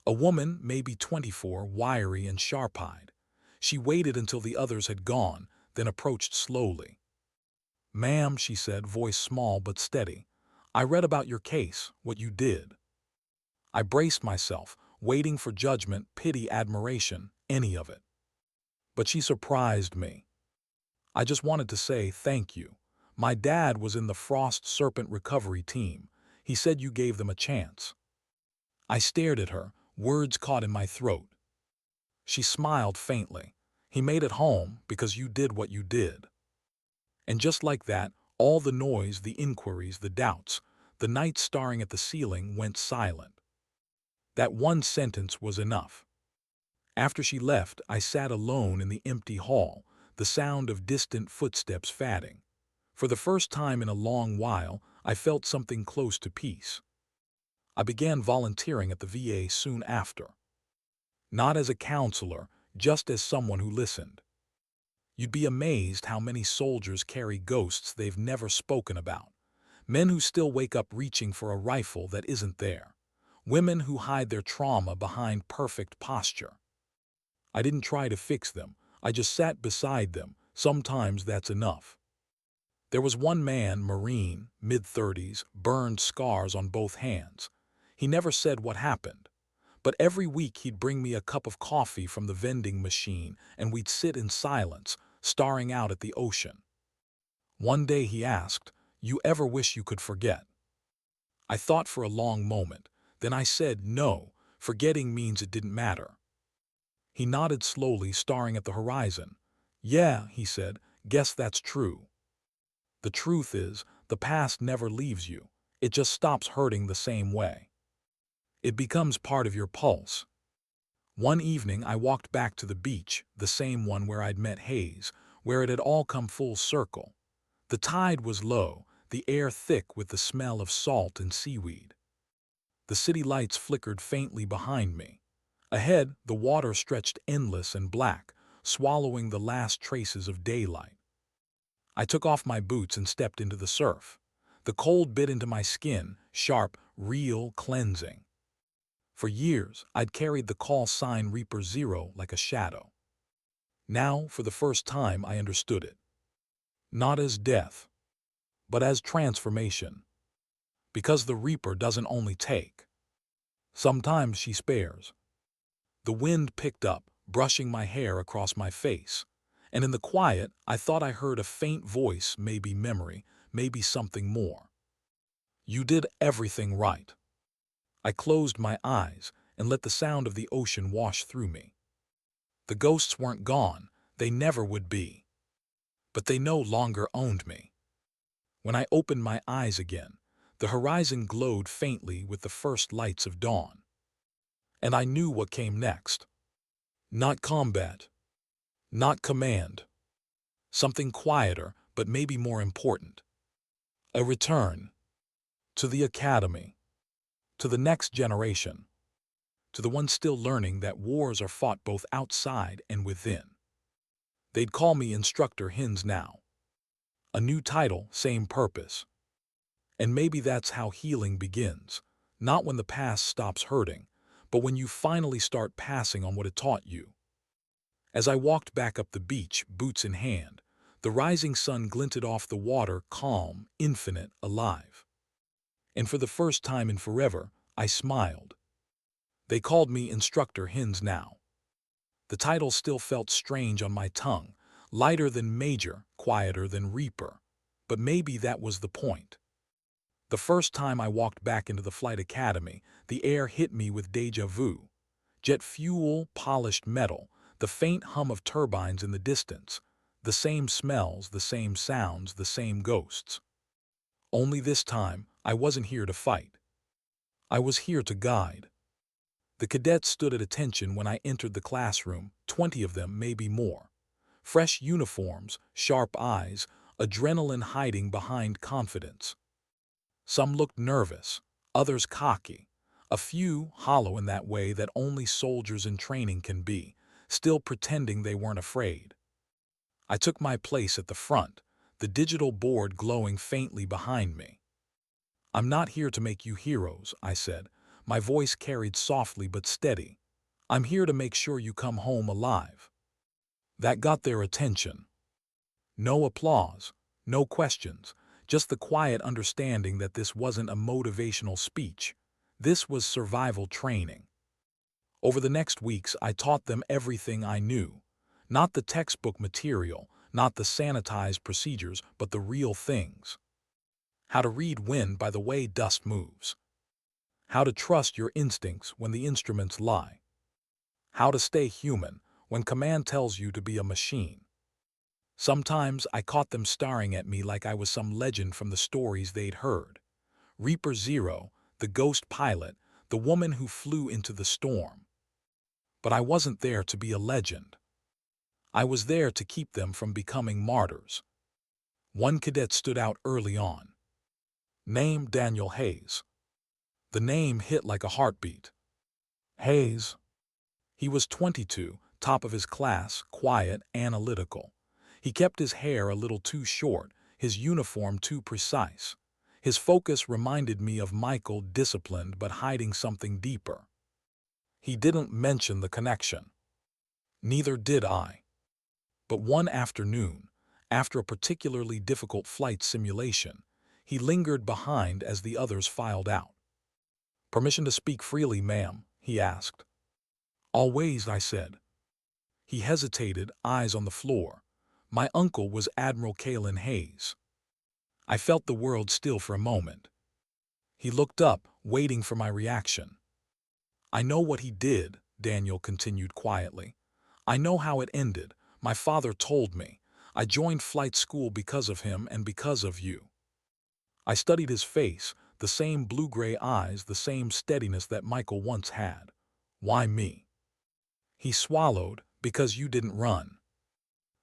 A woman, maybe 24, wiry and sharp-eyed. She waited until the others had gone, then approached slowly. "Ma'am," she said, voice small but steady, "I read about your case, what you did." I braced myself, waiting for judgment, pity, admiration, any of it. But she surprised me. "I just wanted to say thank you. My dad was in the Frost Serpent recovery team. He said you gave them a chance." I stared at her, words caught in my throat. She smiled faintly. "He made it home because you did what you did." And just like that, all the noise, the inquiries, the doubts, the nights staring at the ceiling went silent. That one sentence was enough. After she left, I sat alone in the empty hall, the sound of distant footsteps fading. For the first time in a long while, I felt something close to peace. I began volunteering at the VA soon after. Not as a counselor, just as someone who listened. You'd be amazed how many soldiers carry ghosts they've never spoken about. Men who still wake up reaching for a rifle that isn't there. Women who hide their trauma behind perfect posture. I didn't try to fix them. I just sat beside them. Sometimes that's enough. There was one man, Marine, mid-30s, burned scars on both hands. He never said what happened. But every week he'd bring me a cup of coffee from the vending machine, and we'd sit in silence, staring out at the ocean. One day he asked, "You ever wish you could forget?" I thought for a long moment. Then I said, "No, Forgetting means it didn't matter. He nodded slowly, staring at the horizon. Yeah, he said, guess that's true. The truth is, the past never leaves you. It just stops hurting the same way. It becomes part of your pulse. One evening I walked back to the beach, the same one where I'd met Hayes, where it had all come full circle. The tide was low, the air thick with the smell of salt and seaweed. The city lights flickered faintly behind me. Ahead, the water stretched endless and black, swallowing the last traces of daylight. I took off my boots and stepped into the surf. The cold bit into my skin, sharp, real, cleansing. For years, I'd carried the call sign Reaper Zero like a shadow. Now, for the first time, I understood it. Not as death, but as transformation. Because the Reaper doesn't only take. Sometimes she spares. The wind picked up, brushing my hair across my face. And in the quiet, I thought I heard a faint voice, maybe memory, maybe something more. You did everything right. I closed my eyes and let the sound of the ocean wash through me. The ghosts weren't gone, they never would be. But they no longer owned me. When I opened my eyes again, the horizon glowed faintly with the first lights of dawn. And I knew what came next. Not combat. Not command. Something quieter, but maybe more important. A return. To the academy. To the next generation. To the ones still learning that wars are fought both outside and within. They'd call me Instructor Hines now. A new title, same purpose. And maybe that's how healing begins. Not when the past stops hurting, but when you finally start passing on what it taught you. As I walked back up the beach, boots in hand, the rising sun glinted off the water, calm, infinite, alive. And for the first time in forever, I smiled. They called me Instructor Hines now. The title still felt strange on my tongue, lighter than Major, quieter than Reaper. But maybe that was the point. The first time I walked back into the flight academy, the air hit me with déjà vu. Jet fuel, polished metal, the faint hum of turbines in the distance, the same smells, the same sounds, the same ghosts. Only this time, I wasn't here to fight. I was here to guide. The cadets stood at attention when I entered the classroom, 20 of them, maybe more. Fresh uniforms, sharp eyes, adrenaline hiding behind confidence. Some looked nervous, others cocky, a few hollow in that way that only soldiers in training can be, still pretending they weren't afraid. I took my place at the front, the digital board glowing faintly behind me. I'm not here to make you heroes, I said. My voice carried softly but steady. I'm here to make sure you come home alive. That got their attention. No applause, no questions, just the quiet understanding that this wasn't a motivational speech. This was survival training. Over the next weeks, I taught them everything I knew. Not the textbook material, not the sanitized procedures, but the real things. How to read wind by the way dust moves. How to trust your instincts when the instruments lie. How to stay human when command tells you to be a machine. Sometimes I caught them staring at me like I was some legend from the stories they'd heard. Reaper Zero, the ghost pilot, the woman who flew into the storm. But I wasn't there to be a legend. I was there to keep them from becoming martyrs. One cadet stood out early on. Name Daniel Hayes. The name hit like a heartbeat. Hayes. He was 22, top of his class, quiet, analytical. He kept his hair a little too short, his uniform too precise. His focus reminded me of Michael, disciplined but hiding something deeper. He didn't mention the connection. Neither did I. But one afternoon, after a particularly difficult flight simulation, he lingered behind as the others filed out. "Permission to speak freely, ma'am?" he asked. "Always," I said. He hesitated, eyes on the floor. My uncle was Admiral Kalin Hayes. I felt the world still for a moment. He looked up, waiting for my reaction. I know what he did, Daniel continued quietly. I know how it ended. My father told me. I joined flight school because of him and because of you. I studied his face, the same blue-gray eyes, the same steadiness that Michael once had. Why me? He swallowed, because you didn't run.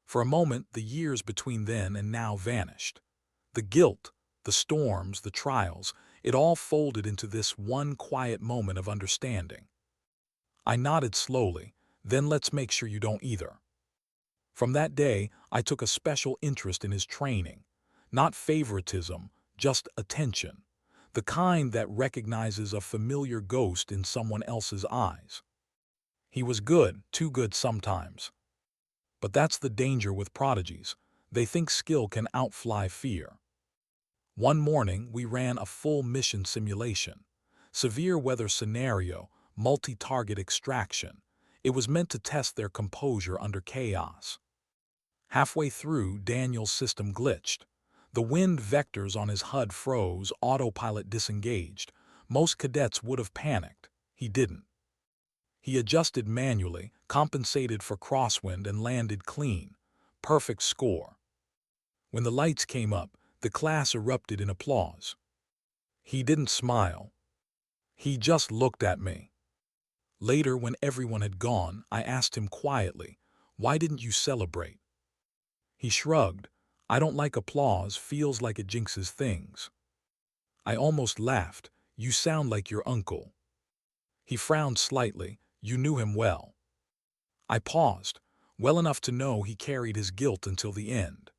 For a moment, the years between then and now vanished. The guilt, the storms, the trials, it all folded into this one quiet moment of understanding. I nodded slowly, then let's make sure you don't either. From that day, I took a special interest in his training. Not favoritism, just attention. The kind that recognizes a familiar ghost in someone else's eyes. He was good, too good sometimes. But that's the danger with prodigies. They think skill can outfly fear. One morning, we ran a full mission simulation. Severe weather scenario, multi-target extraction. It was meant to test their composure under chaos. Halfway through, Daniel's system glitched. The wind vectors on his HUD froze, autopilot disengaged. Most cadets would have panicked. He didn't. He adjusted manually, compensated for crosswind, and landed clean. Perfect score. When the lights came up, the class erupted in applause. He didn't smile. He just looked at me. Later, when everyone had gone, I asked him quietly, "Why didn't you celebrate?" He shrugged. "I don't like applause, feels like it jinxes things." I almost laughed. "You sound like your uncle." He frowned slightly. "You knew him well." I paused, well enough to know he carried his guilt until the end.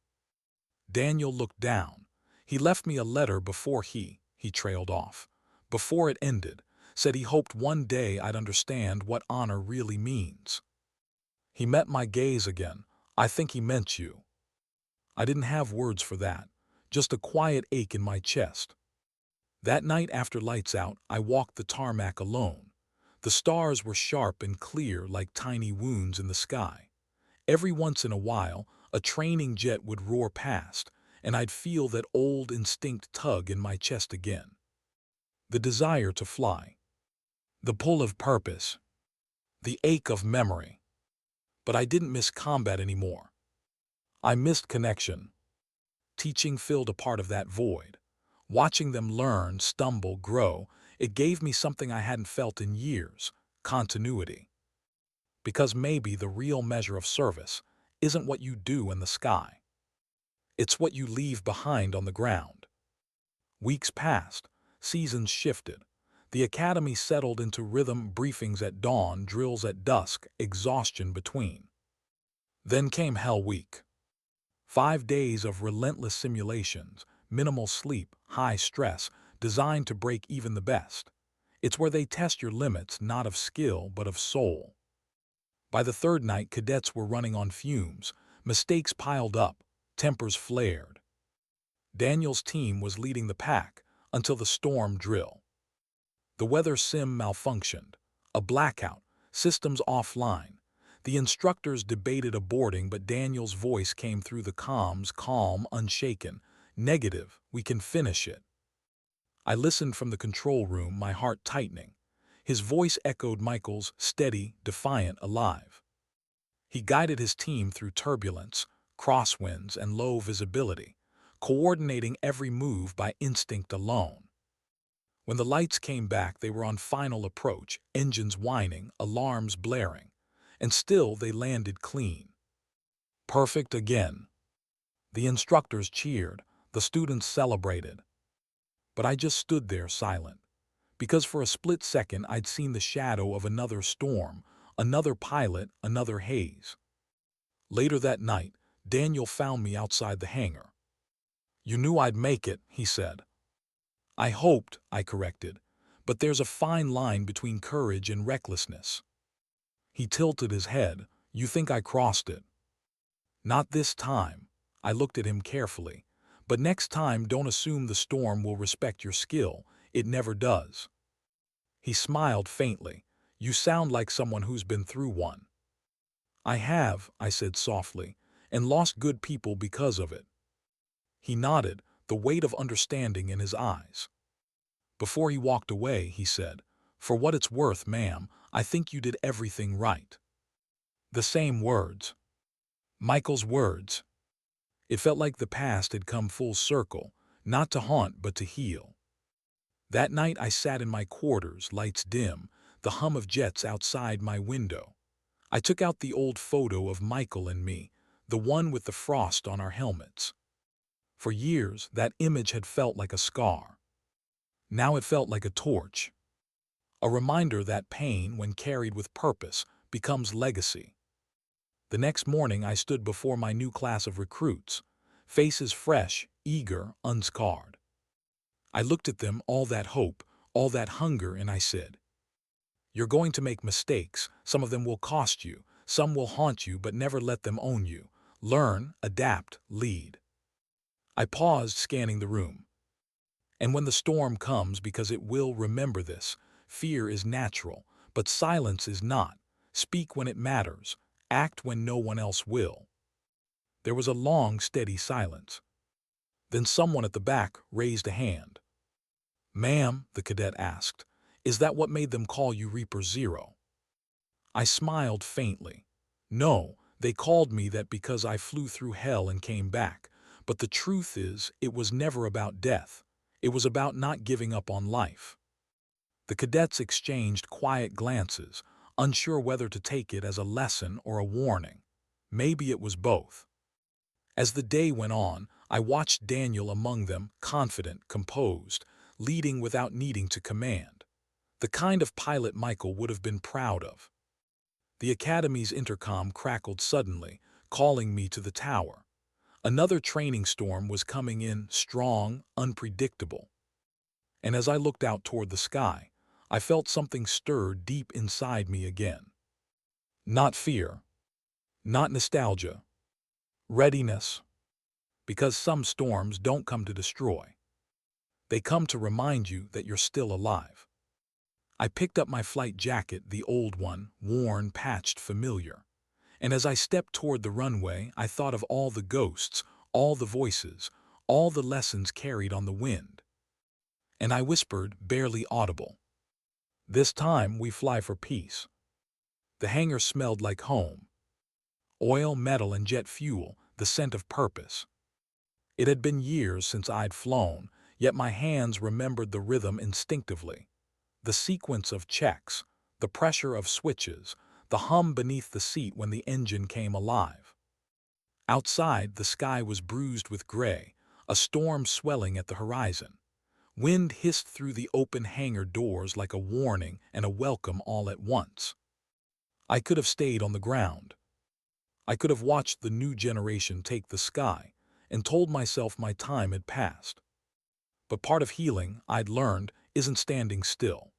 Daniel looked down. "He left me a letter before he trailed off. Before it ended, said he hoped one day I'd understand what honor really means." He met my gaze again. "I think he meant you." I didn't have words for that, just a quiet ache in my chest. That night after lights out, I walked the tarmac alone. The stars were sharp and clear like tiny wounds in the sky. Every once in a while, a training jet would roar past, and I'd feel that old instinct tug in my chest again. The desire to fly. The pull of purpose. The ache of memory. But I didn't miss combat anymore. I missed connection. Teaching filled a part of that void. Watching them learn, stumble, grow, it gave me something I hadn't felt in years: continuity. Because maybe the real measure of service isn't what you do in the sky. It's what you leave behind on the ground. Weeks passed, seasons shifted. The academy settled into rhythm: briefings at dawn, drills at dusk, exhaustion between. Then came Hell Week. 5 days of relentless simulations, minimal sleep, high stress, designed to break even the best. It's where they test your limits, not of skill, but of soul. By the third night, cadets were running on fumes. Mistakes piled up, tempers flared. Daniel's team was leading the pack until the storm drill. The weather sim malfunctioned. A blackout, systems offline. The instructors debated aborting, but Daniel's voice came through the comms, calm, unshaken. "Negative, we can finish it." I listened from the control room, my heart tightening. His voice echoed Michael's, steady, defiant, alive. He guided his team through turbulence, crosswinds, and low visibility, coordinating every move by instinct alone. When the lights came back, they were on final approach, engines whining, alarms blaring. And still they landed clean. Perfect again. The instructors cheered, the students celebrated. But I just stood there silent, because for a split second I'd seen the shadow of another storm, another pilot, another haze. Later that night, Daniel found me outside the hangar. "You knew I'd make it," he said. "I hoped," I corrected, "but there's a fine line between courage and recklessness." He tilted his head. "You think I crossed it?" "Not this time." I looked at him carefully. "But next time, don't assume the storm will respect your skill. It never does." He smiled faintly. "You sound like someone who's been through one." "I have," I said softly, "and lost good people because of it." He nodded, the weight of understanding in his eyes. Before he walked away, he said, "For what it's worth, ma'am, I think you did everything right." The same words. Michael's words. It felt like the past had come full circle, not to haunt but to heal. That night I sat in my quarters, lights dim, the hum of jets outside my window. I took out the old photo of Michael and me, the one with the frost on our helmets. For years, that image had felt like a scar. Now it felt like a torch. A reminder that pain, when carried with purpose, becomes legacy. The next morning I stood before my new class of recruits, faces fresh, eager, unscarred. I looked at them, all that hope, all that hunger, and I said, "You're going to make mistakes. Some of them will cost you. Some will haunt you, but never let them own you. Learn, adapt, lead." I paused, scanning the room. And when the storm comes, because it will, remember this: fear is natural, but silence is not. Speak when it matters. Act when no one else will. There was a long, steady silence. Then someone at the back raised a hand. "Ma'am," the cadet asked, "is that what made them call you Reaper Zero?" I smiled faintly. "No, they called me that because I flew through hell and came back. But the truth is, it was never about death. It was about not giving up on life." The cadets exchanged quiet glances, unsure whether to take it as a lesson or a warning. Maybe it was both. As the day went on, I watched Daniel among them, confident, composed, leading without needing to command. The kind of pilot Michael would have been proud of. The academy's intercom crackled suddenly, calling me to the tower. Another training storm was coming in, strong, unpredictable. And as I looked out toward the sky, I felt something stir deep inside me again. Not fear, not nostalgia, readiness. Because some storms don't come to destroy. They come to remind you that you're still alive. I picked up my flight jacket, the old one, worn, patched, familiar. And as I stepped toward the runway, I thought of all the ghosts, all the voices, all the lessons carried on the wind. And I whispered, barely audible, "This time we fly for peace." The hangar smelled like home. Oil, metal, and jet fuel, the scent of purpose. It had been years since I'd flown, yet my hands remembered the rhythm instinctively. The sequence of checks, the pressure of switches, the hum beneath the seat when the engine came alive. Outside, the sky was bruised with gray, a storm swelling at the horizon. Wind hissed through the open hangar doors like a warning and a welcome all at once. I could have stayed on the ground. I could have watched the new generation take the sky and told myself my time had passed. But part of healing, I'd learned, isn't standing still.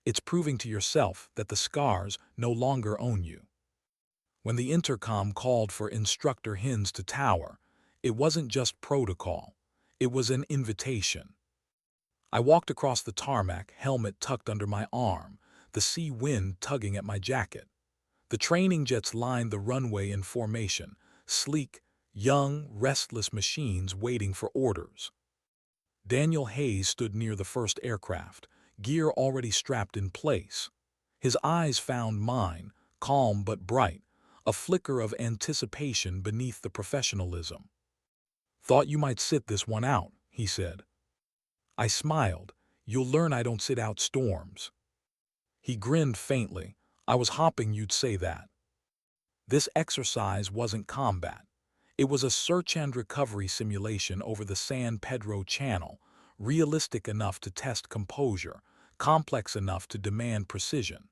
It's proving to yourself that the scars no longer own you. When the intercom called for Instructor Hines to tower, it wasn't just protocol. It was an invitation. I walked across the tarmac, helmet tucked under my arm, the sea wind tugging at my jacket. The training jets lined the runway in formation, sleek, young, restless machines waiting for orders. Daniel Hayes stood near the first aircraft, gear already strapped in place. His eyes found mine, calm but bright, a flicker of anticipation beneath the professionalism. "Thought you might sit this one out," he said. I smiled. "You'll learn I don't sit out storms." He grinned faintly. "I was hoping you'd say that." This exercise wasn't combat. It was a search and recovery simulation over the San Pedro Channel, realistic enough to test composure, complex enough to demand precision.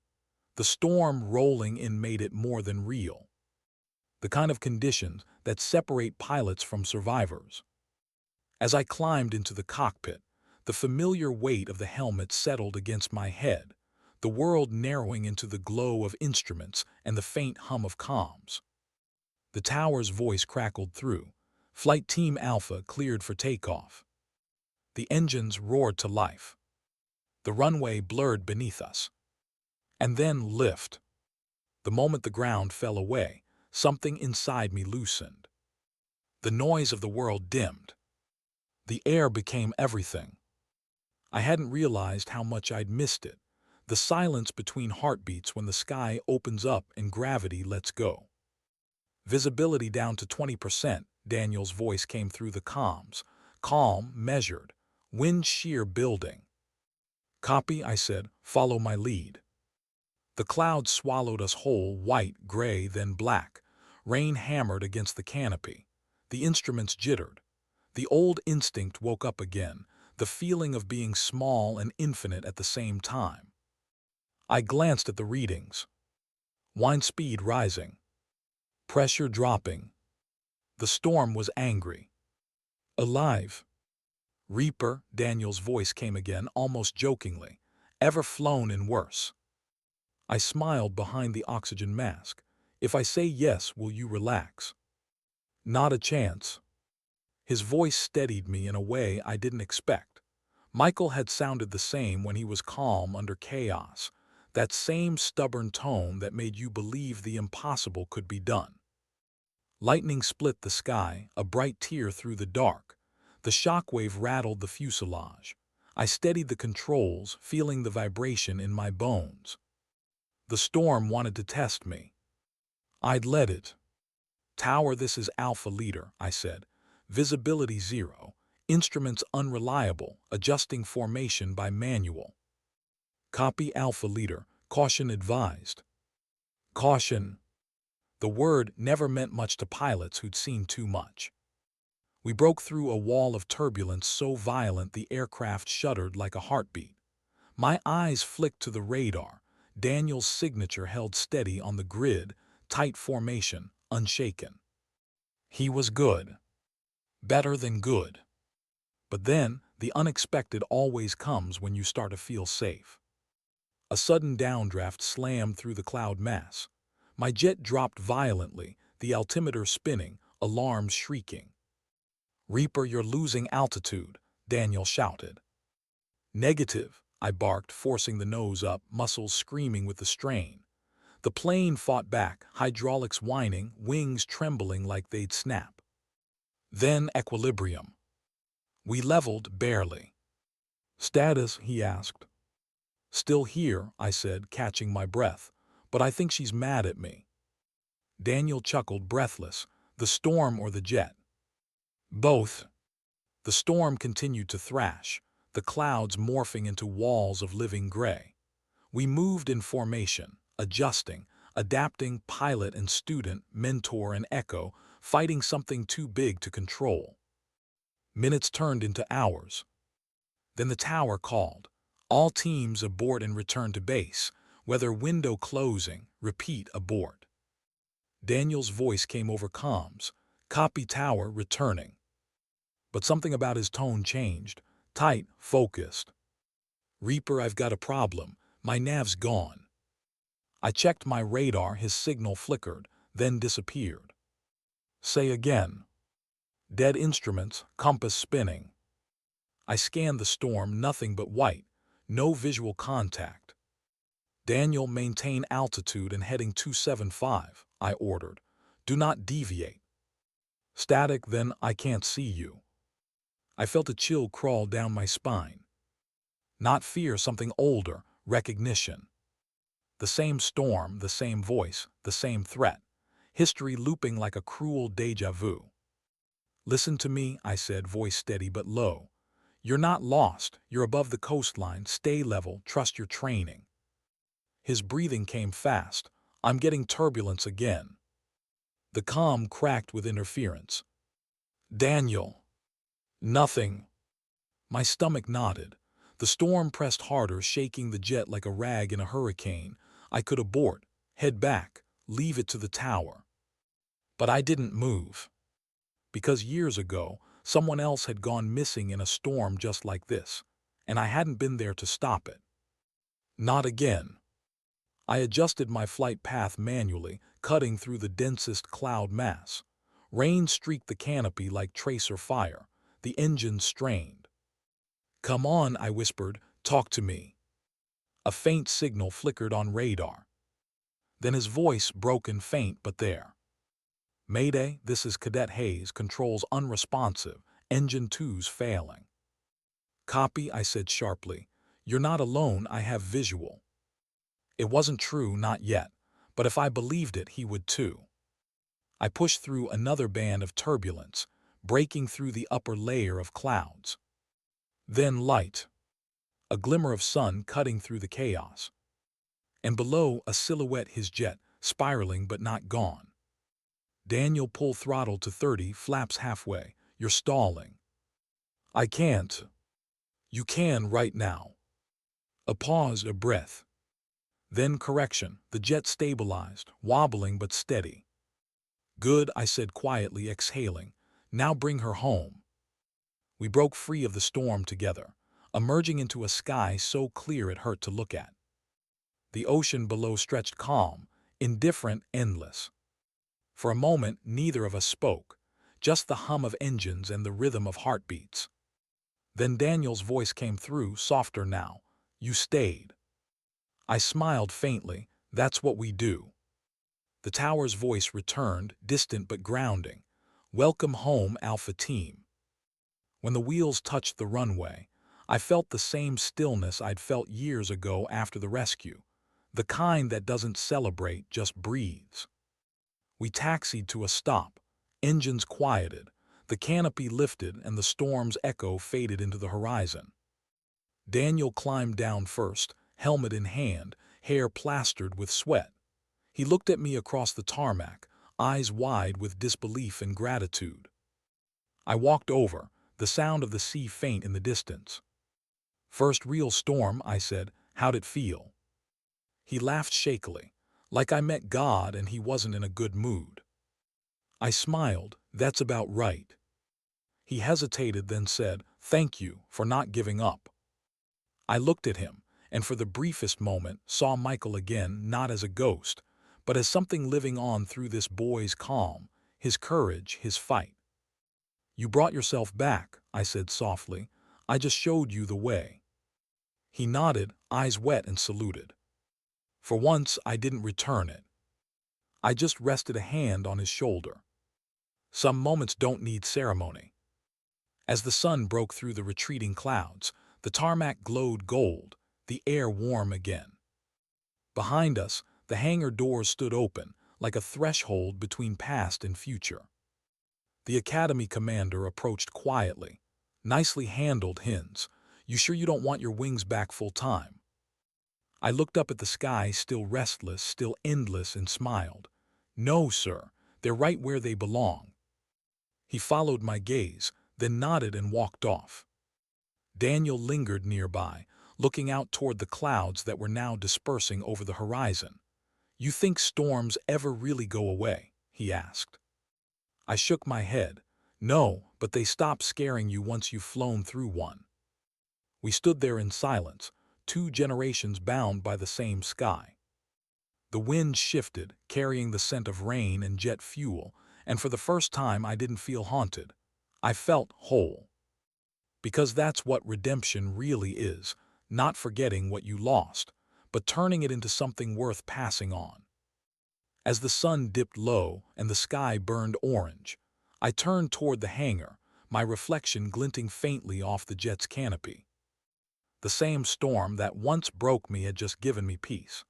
The storm rolling in made it more than real. The kind of conditions that separate pilots from survivors. As I climbed into the cockpit, the familiar weight of the helmet settled against my head, the world narrowing into the glow of instruments and the faint hum of comms. The tower's voice crackled through. Flight Team Alpha cleared for takeoff. The engines roared to life. The runway blurred beneath us. And then lift. The moment the ground fell away, something inside me loosened. The noise of the world dimmed. The air became everything. I hadn't realized how much I'd missed it. The silence between heartbeats when the sky opens up and gravity lets go. Visibility down to 20%, Daniel's voice came through the comms. Calm, measured. Wind shear building. Copy, I said. Follow my lead. The clouds swallowed us whole, white, gray, then black. Rain hammered against the canopy. The instruments jittered. The old instinct woke up again, the feeling of being small and infinite at the same time. I glanced at the readings. Wind speed rising. Pressure dropping. The storm was angry. Alive. Reaper, Daniel's voice came again, almost jokingly. Ever flown in worse? I smiled behind the oxygen mask. If I say yes, will you relax? Not a chance. His voice steadied me in a way I didn't expect. Michael had sounded the same when he was calm under chaos. That same stubborn tone that made you believe the impossible could be done. Lightning split the sky, a bright tear through the dark. The shockwave rattled the fuselage. I steadied the controls, feeling the vibration in my bones. The storm wanted to test me. I'd let it. Tower, this is Alpha Leader, I said. Visibility 0. Instruments unreliable, adjusting formation by manual. Copy, Alpha Leader. Caution advised. Caution. The word never meant much to pilots who'd seen too much. We broke through a wall of turbulence so violent the aircraft shuddered like a heartbeat. My eyes flicked to the radar. Daniel's signature held steady on the grid, tight formation, unshaken. He was good. Better than good. But then, the unexpected always comes when you start to feel safe. A sudden downdraft slammed through the cloud mass. My jet dropped violently, the altimeter spinning, alarms shrieking. Reaper, you're losing altitude, Daniel shouted. Negative, I barked, forcing the nose up, muscles screaming with the strain. The plane fought back, hydraulics whining, wings trembling like they'd snap. Then equilibrium. We leveled barely. Status, he asked. Still here, I said, catching my breath, but I think she's mad at me. Daniel chuckled, breathless. The storm or the jet? Both. The storm continued to thrash, the clouds morphing into walls of living gray. We moved in formation, adjusting, adapting, pilot and student, mentor and echo, fighting something too big to control. Minutes turned into hours. Then the tower called. All teams abort and return to base. Weather window closing. Repeat, abort. Daniel's voice came over comms. Copy, tower, returning. But something about his tone changed. Tight, focused. Reaper, I've got a problem. My nav's gone. I checked my radar, his signal flickered, then disappeared. Say again. Dead instruments, compass spinning. I scanned the storm, nothing but white, no visual contact. Daniel, maintain altitude and heading 275, I ordered. Do not deviate. Static, then I can't see you. I felt a chill crawl down my spine. Not fear, something older, recognition. The same storm, the same voice, the same threat. History looping like a cruel déjà vu. Listen to me, I said, voice steady but low. You're not lost, you're above the coastline, stay level, trust your training. His breathing came fast. I'm getting turbulence again. The comm cracked with interference. Daniel. Nothing. My stomach knotted. The storm pressed harder, shaking the jet like a rag in a hurricane. I could abort, head back, leave it to the tower. But I didn't move. Because years ago, someone else had gone missing in a storm just like this, and I hadn't been there to stop it. Not again. I adjusted my flight path manually, cutting through the densest cloud mass. Rain streaked the canopy like tracer fire. The engine strained. Come on, I whispered, talk to me. A faint signal flickered on radar. Then his voice, broken, faint, but there. Mayday, this is Cadet Hayes, controls unresponsive, engine 2's failing. Copy, I said sharply. You're not alone, I have visual. It wasn't true, not yet, but if I believed it, he would too. I pushed through another band of turbulence, breaking through the upper layer of clouds. Then light, a glimmer of sun cutting through the chaos. And below, a silhouette, his jet, spiraling but not gone. Daniel, pull throttle to 30, flaps halfway. You're stalling. I can't. You can right now. A pause, a breath. Then correction, the jet stabilized, wobbling but steady. Good, I said quietly, exhaling. Now bring her home. We broke free of the storm together, emerging into a sky so clear it hurt to look at. The ocean below stretched calm, indifferent, endless. For a moment, neither of us spoke, just the hum of engines and the rhythm of heartbeats. Then Daniel's voice came through, softer now. You stayed. I smiled faintly. That's what we do. The tower's voice returned, distant but grounding. Welcome home, Alpha Team. When the wheels touched the runway, I felt the same stillness I'd felt years ago after the rescue, the kind that doesn't celebrate, just breathes. We taxied to a stop, engines quieted, the canopy lifted, and the storm's echo faded into the horizon. Daniel climbed down first, helmet in hand, hair plastered with sweat. He looked at me across the tarmac, eyes wide with disbelief and gratitude. I walked over, the sound of the sea faint in the distance. First real storm, I said. How'd it feel? He laughed shakily, like I met God and he wasn't in a good mood. I smiled. That's about right. He hesitated, then said, thank you for not giving up. I looked at him, and for the briefest moment saw Michael again, not as a ghost, but as something living on through this boy's calm, his courage, his fight. You brought yourself back, I said softly. I just showed you the way. He nodded, eyes wet, and saluted. For once, I didn't return it. I just rested a hand on his shoulder. Some moments don't need ceremony. As the sun broke through the retreating clouds, the tarmac glowed gold, the air warm again. Behind us, the hangar doors stood open, like a threshold between past and future. The Academy commander approached quietly. Nicely handled, Hines. You sure you don't want your wings back full time? I looked up at the sky, still restless, still endless, and smiled. No, sir. They're right where they belong. He followed my gaze, then nodded and walked off. Daniel lingered nearby, looking out toward the clouds that were now dispersing over the horizon. You think storms ever really go away? He asked. I shook my head. No, but they stop scaring you once you've flown through one. We stood there in silence, 2 generations bound by the same sky. The wind shifted, carrying the scent of rain and jet fuel, and for the first time I didn't feel haunted. I felt whole. Because that's what redemption really is, not forgetting what you lost, but turning it into something worth passing on. As the sun dipped low and the sky burned orange, I turned toward the hangar, my reflection glinting faintly off the jet's canopy. The same storm that once broke me had just given me peace.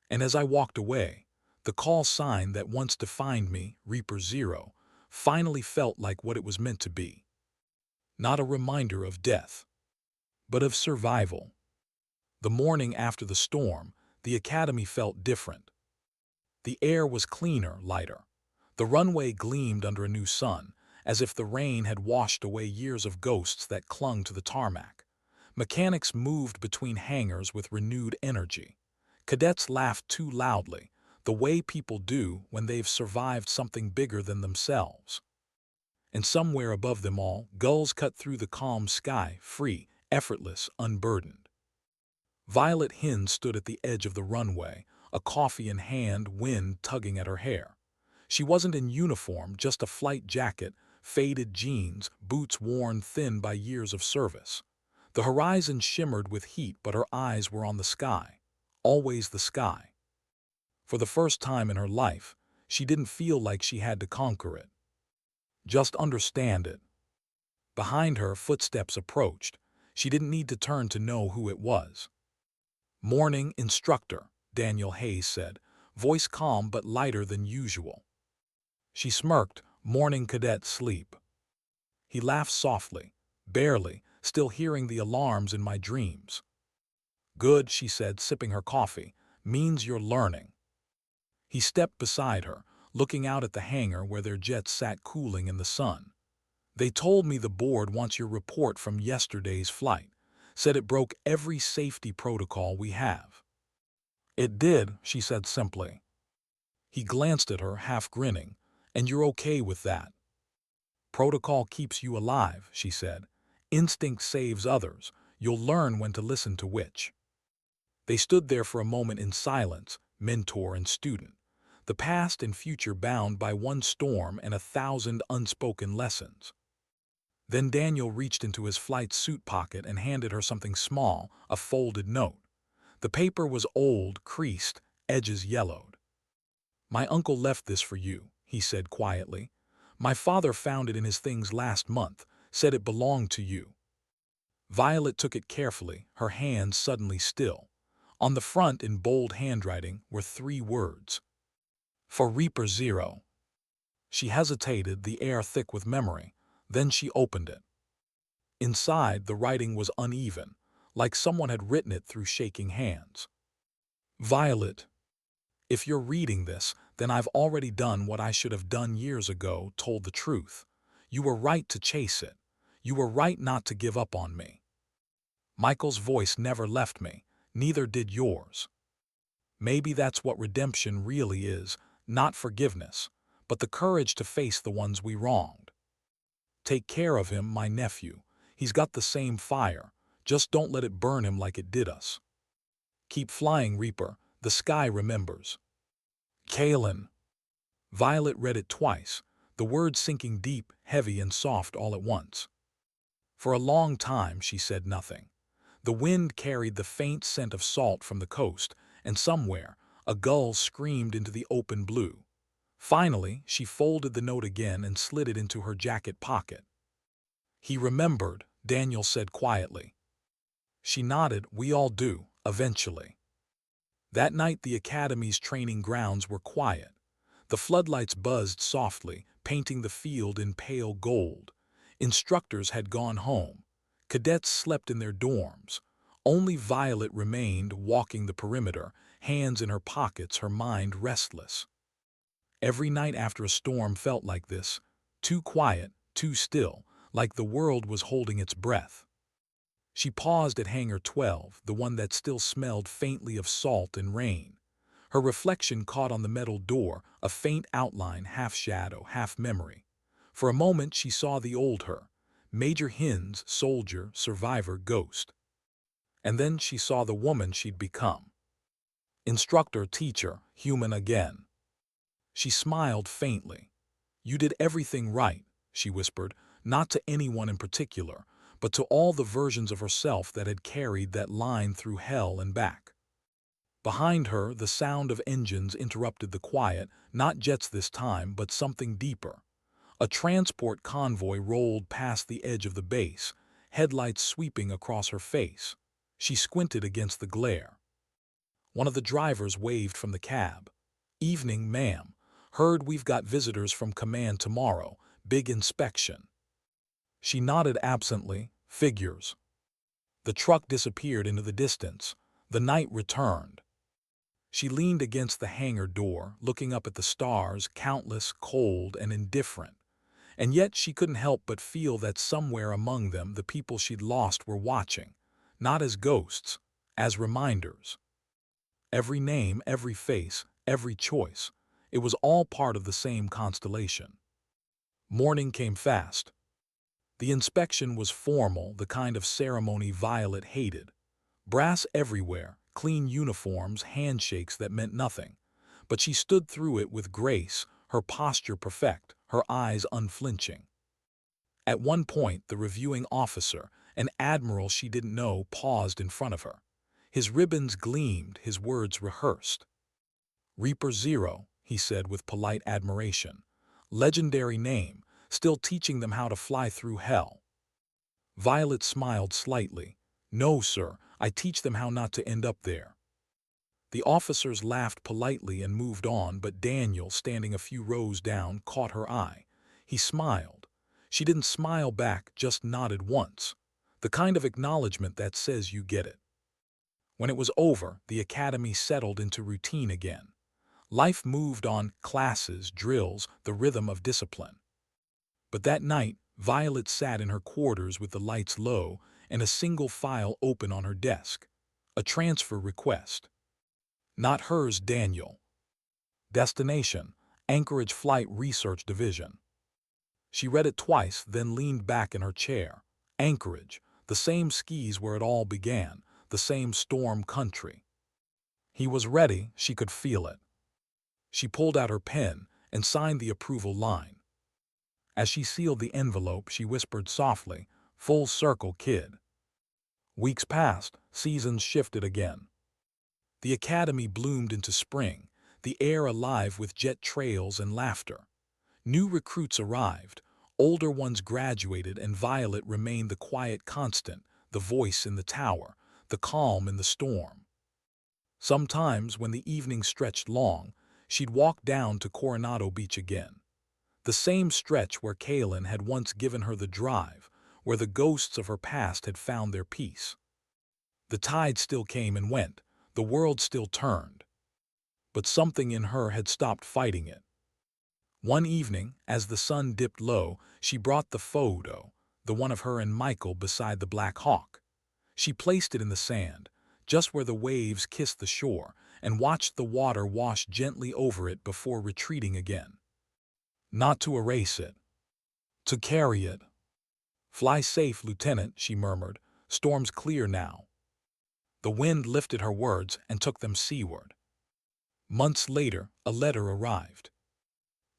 And as I walked away, the call sign that once defined me, Reaper Zero, finally felt like what it was meant to be. Not a reminder of death, but of survival. The morning after the storm, the Academy felt different. The air was cleaner, lighter. The runway gleamed under a new sun, as if the rain had washed away years of ghosts that clung to the tarmac. Mechanics moved between hangars with renewed energy. Cadets laughed too loudly, the way people do when they've survived something bigger than themselves. And somewhere above them all, gulls cut through the calm sky, free, effortless, unburdened. Violet Hines stood at the edge of the runway, a coffee in hand, wind tugging at her hair. She wasn't in uniform, just a flight jacket, faded jeans, boots worn thin by years of service. The horizon shimmered with heat, but her eyes were on the sky. Always the sky. For the first time in her life, she didn't feel like she had to conquer it. Just understand it. Behind her, footsteps approached. She didn't need to turn to know who it was. Morning instructor, Daniel Hayes said, voice calm but lighter than usual. She smirked, morning cadet sleep. He laughed softly, barely, still hearing the alarms in my dreams. Good, she said, sipping her coffee, means you're learning. He stepped beside her, looking out at the hangar where their jets sat cooling in the sun. They told me the board wants your report from yesterday's flight, said it broke every safety protocol we have. It did, she said simply. He glanced at her, half grinning, and you're okay with that. Protocol keeps you alive, she said. Instinct saves others. You'll learn when to listen to which. They stood there for a moment in silence, mentor and student, the past and future bound by one storm and 1,000 unspoken lessons. Then Daniel reached into his flight suit pocket and handed her something small, a folded note. The paper was old, creased, edges yellowed. My uncle left this for you, he said quietly. My father found it in his things last month, said it belonged to you. Violet took it carefully, her hands suddenly still. On the front, in bold handwriting, were 3 words. For Reaper Zero. She hesitated, the air thick with memory. Then she opened it. Inside, the writing was uneven, like someone had written it through shaking hands. Violet, if you're reading this, then I've already done what I should have done years ago, told the truth. You were right to chase it. You were right not to give up on me. Michael's voice never left me, neither did yours. Maybe that's what redemption really is, not forgiveness, but the courage to face the ones we wronged. Take care of him, my nephew. He's got the same fire. Just don't let it burn him like it did us. Keep flying, Reaper. The sky remembers. Kalin. Violet read it twice, the words sinking deep, heavy and soft all at once. For a long time she said nothing. The wind carried the faint scent of salt from the coast, and somewhere a gull screamed into the open blue. Finally, she folded the note again and slid it into her jacket pocket. He remembered, Daniel said quietly. She nodded. We all do, eventually. That night the academy's training grounds were quiet. The floodlights buzzed softly, painting the field in pale gold. Instructors had gone home. Cadets slept in their dorms. Only Violet remained, walking the perimeter, hands in her pockets, her mind restless. Every night after a storm felt like this, too quiet, too still, like the world was holding its breath. She paused at Hangar 12, the one that still smelled faintly of salt and rain. Her reflection caught on the metal door, a faint outline, half shadow, half memory. For a moment she saw the old her, Major Hines, soldier, survivor, ghost. And then she saw the woman she'd become. Instructor, teacher, human again. She smiled faintly. You did everything right, she whispered, not to anyone in particular, but to all the versions of herself that had carried that line through hell and back. Behind her, the sound of engines interrupted the quiet, not jets this time, but something deeper. A transport convoy rolled past the edge of the base, headlights sweeping across her face. She squinted against the glare. One of the drivers waved from the cab. Evening, ma'am. Heard we've got visitors from command tomorrow. Big inspection. She nodded absently. Figures. The truck disappeared into the distance. The night returned. She leaned against the hangar door, looking up at the stars, countless, cold, and indifferent. And yet she couldn't help but feel that somewhere among them the people she'd lost were watching, not as ghosts, as reminders. Every name, every face, every choice, it was all part of the same constellation. Morning came fast. The inspection was formal, the kind of ceremony Violet hated. Brass everywhere, clean uniforms, handshakes that meant nothing. But she stood through it with grace, her posture perfect, her eyes unflinching. At one point, the reviewing officer, an admiral she didn't know, paused in front of her. His ribbons gleamed, his words rehearsed. Reaper Zero, he said with polite admiration. Legendary name, still teaching them how to fly through hell. Violet smiled slightly. No, sir, I teach them how not to end up there. The officers laughed politely and moved on, but Daniel, standing a few rows down, caught her eye. He smiled. She didn't smile back, just nodded once. The kind of acknowledgement that says you get it. When it was over, the academy settled into routine again. Life moved on, classes, drills, the rhythm of discipline. But that night, Violet sat in her quarters with the lights low and a single file open on her desk. A transfer request. Not hers, Daniel. Destination: Anchorage Flight Research Division. She read it twice, then leaned back in her chair. Anchorage, the same skis where it all began, the same storm country. He was ready, she could feel it. She pulled out her pen and signed the approval line. As she sealed the envelope, she whispered softly, "Full circle, kid." Weeks passed, seasons shifted again. The academy bloomed into spring, the air alive with jet trails and laughter. New recruits arrived, older ones graduated, and Violet remained the quiet constant, the voice in the tower, the calm in the storm. Sometimes, when the evening stretched long, she'd walk down to Coronado Beach again. The same stretch where Kalin had once given her the drive, where the ghosts of her past had found their peace. The tide still came and went, the world still turned. But something in her had stopped fighting it. One evening, as the sun dipped low, she brought the photo, the one of her and Michael beside the Black Hawk. She placed it in the sand, just where the waves kissed the shore, and watched the water wash gently over it before retreating again. Not to erase it. To carry it. "Fly safe, Lieutenant," she murmured. "Storm's clear now." The wind lifted her words and took them seaward. Months later, a letter arrived.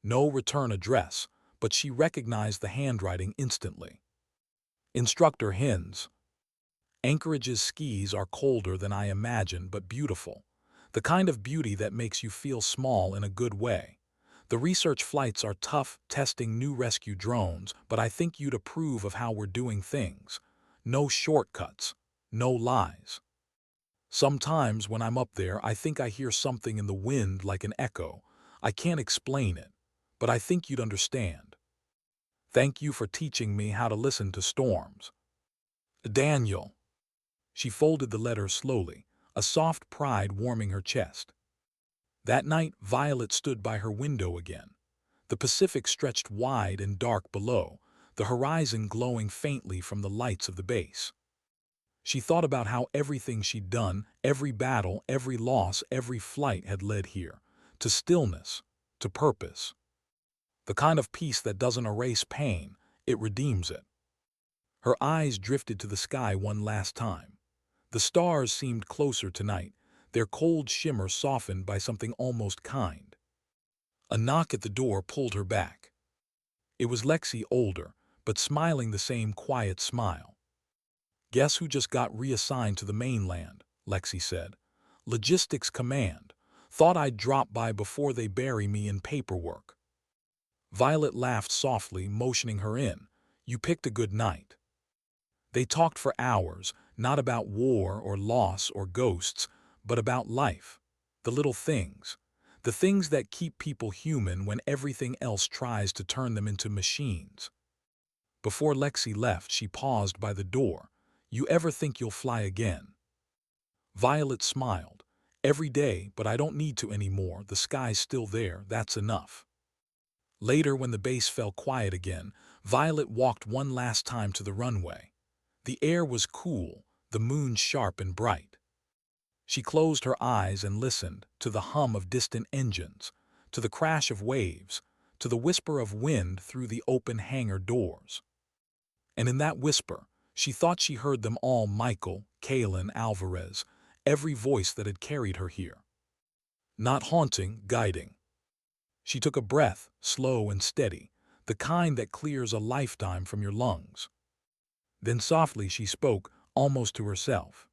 No return address, but she recognized the handwriting instantly. Instructor Hines. "Anchorage's skis are colder than I imagined, but beautiful. The kind of beauty that makes you feel small in a good way. The research flights are tough, testing new rescue drones, but I think you'd approve of how we're doing things. No shortcuts, no lies. Sometimes when I'm up there, I think I hear something in the wind like an echo. I can't explain it, but I think you'd understand. Thank you for teaching me how to listen to storms. Daniel." She folded the letter slowly, a soft pride warming her chest. That night, Violet stood by her window again. The Pacific stretched wide and dark below, the horizon glowing faintly from the lights of the base. She thought about how everything she'd done, every battle, every loss, every flight had led here, to stillness, to purpose. The kind of peace that doesn't erase pain, it redeems it. Her eyes drifted to the sky one last time. The stars seemed closer tonight, their cold shimmer softened by something almost kind. A knock at the door pulled her back. It was Lexi, older, but smiling the same quiet smile. "Guess who just got reassigned to the mainland?" Lexi said. "Logistics Command. Thought I'd drop by before they bury me in paperwork." Violet laughed softly, motioning her in. "You picked a good night." They talked for hours, not about war or loss or ghosts, but about life, the little things, the things that keep people human when everything else tries to turn them into machines. Before Lexi left, she paused by the door. "You ever think you'll fly again?" Violet smiled. "Every day, but I don't need to anymore. The sky's still there, that's enough." Later, when the base fell quiet again, Violet walked one last time to the runway. The air was cool, the moon sharp and bright. She closed her eyes and listened to the hum of distant engines, to the crash of waves, to the whisper of wind through the open hangar doors. And in that whisper, she thought she heard them all: Michael, Kalin, Alvarez, every voice that had carried her here. Not haunting, guiding. She took a breath, slow and steady, the kind that clears a lifetime from your lungs. Then softly she spoke, almost to herself.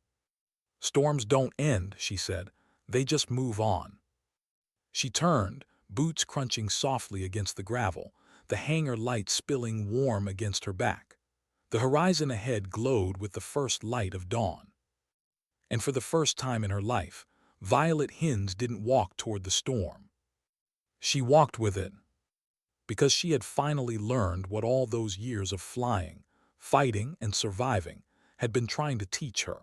"Storms don't end," she said. "They just move on." She turned, boots crunching softly against the gravel, the hangar light spilling warm against her back. The horizon ahead glowed with the first light of dawn. And for the first time in her life, Violet Hines didn't walk toward the storm. She walked with it, because she had finally learned what all those years of flying, fighting, and surviving had been trying to teach her.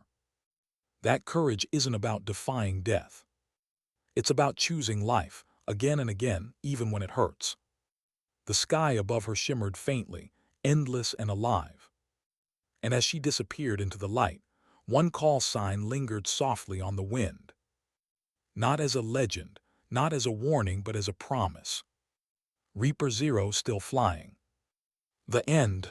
That courage isn't about defying death. It's about choosing life, again and again, even when it hurts. The sky above her shimmered faintly, endless and alive. And as she disappeared into the light, one call sign lingered softly on the wind. Not as a legend, not as a warning, but as a promise. Reaper Zero still flying. The end.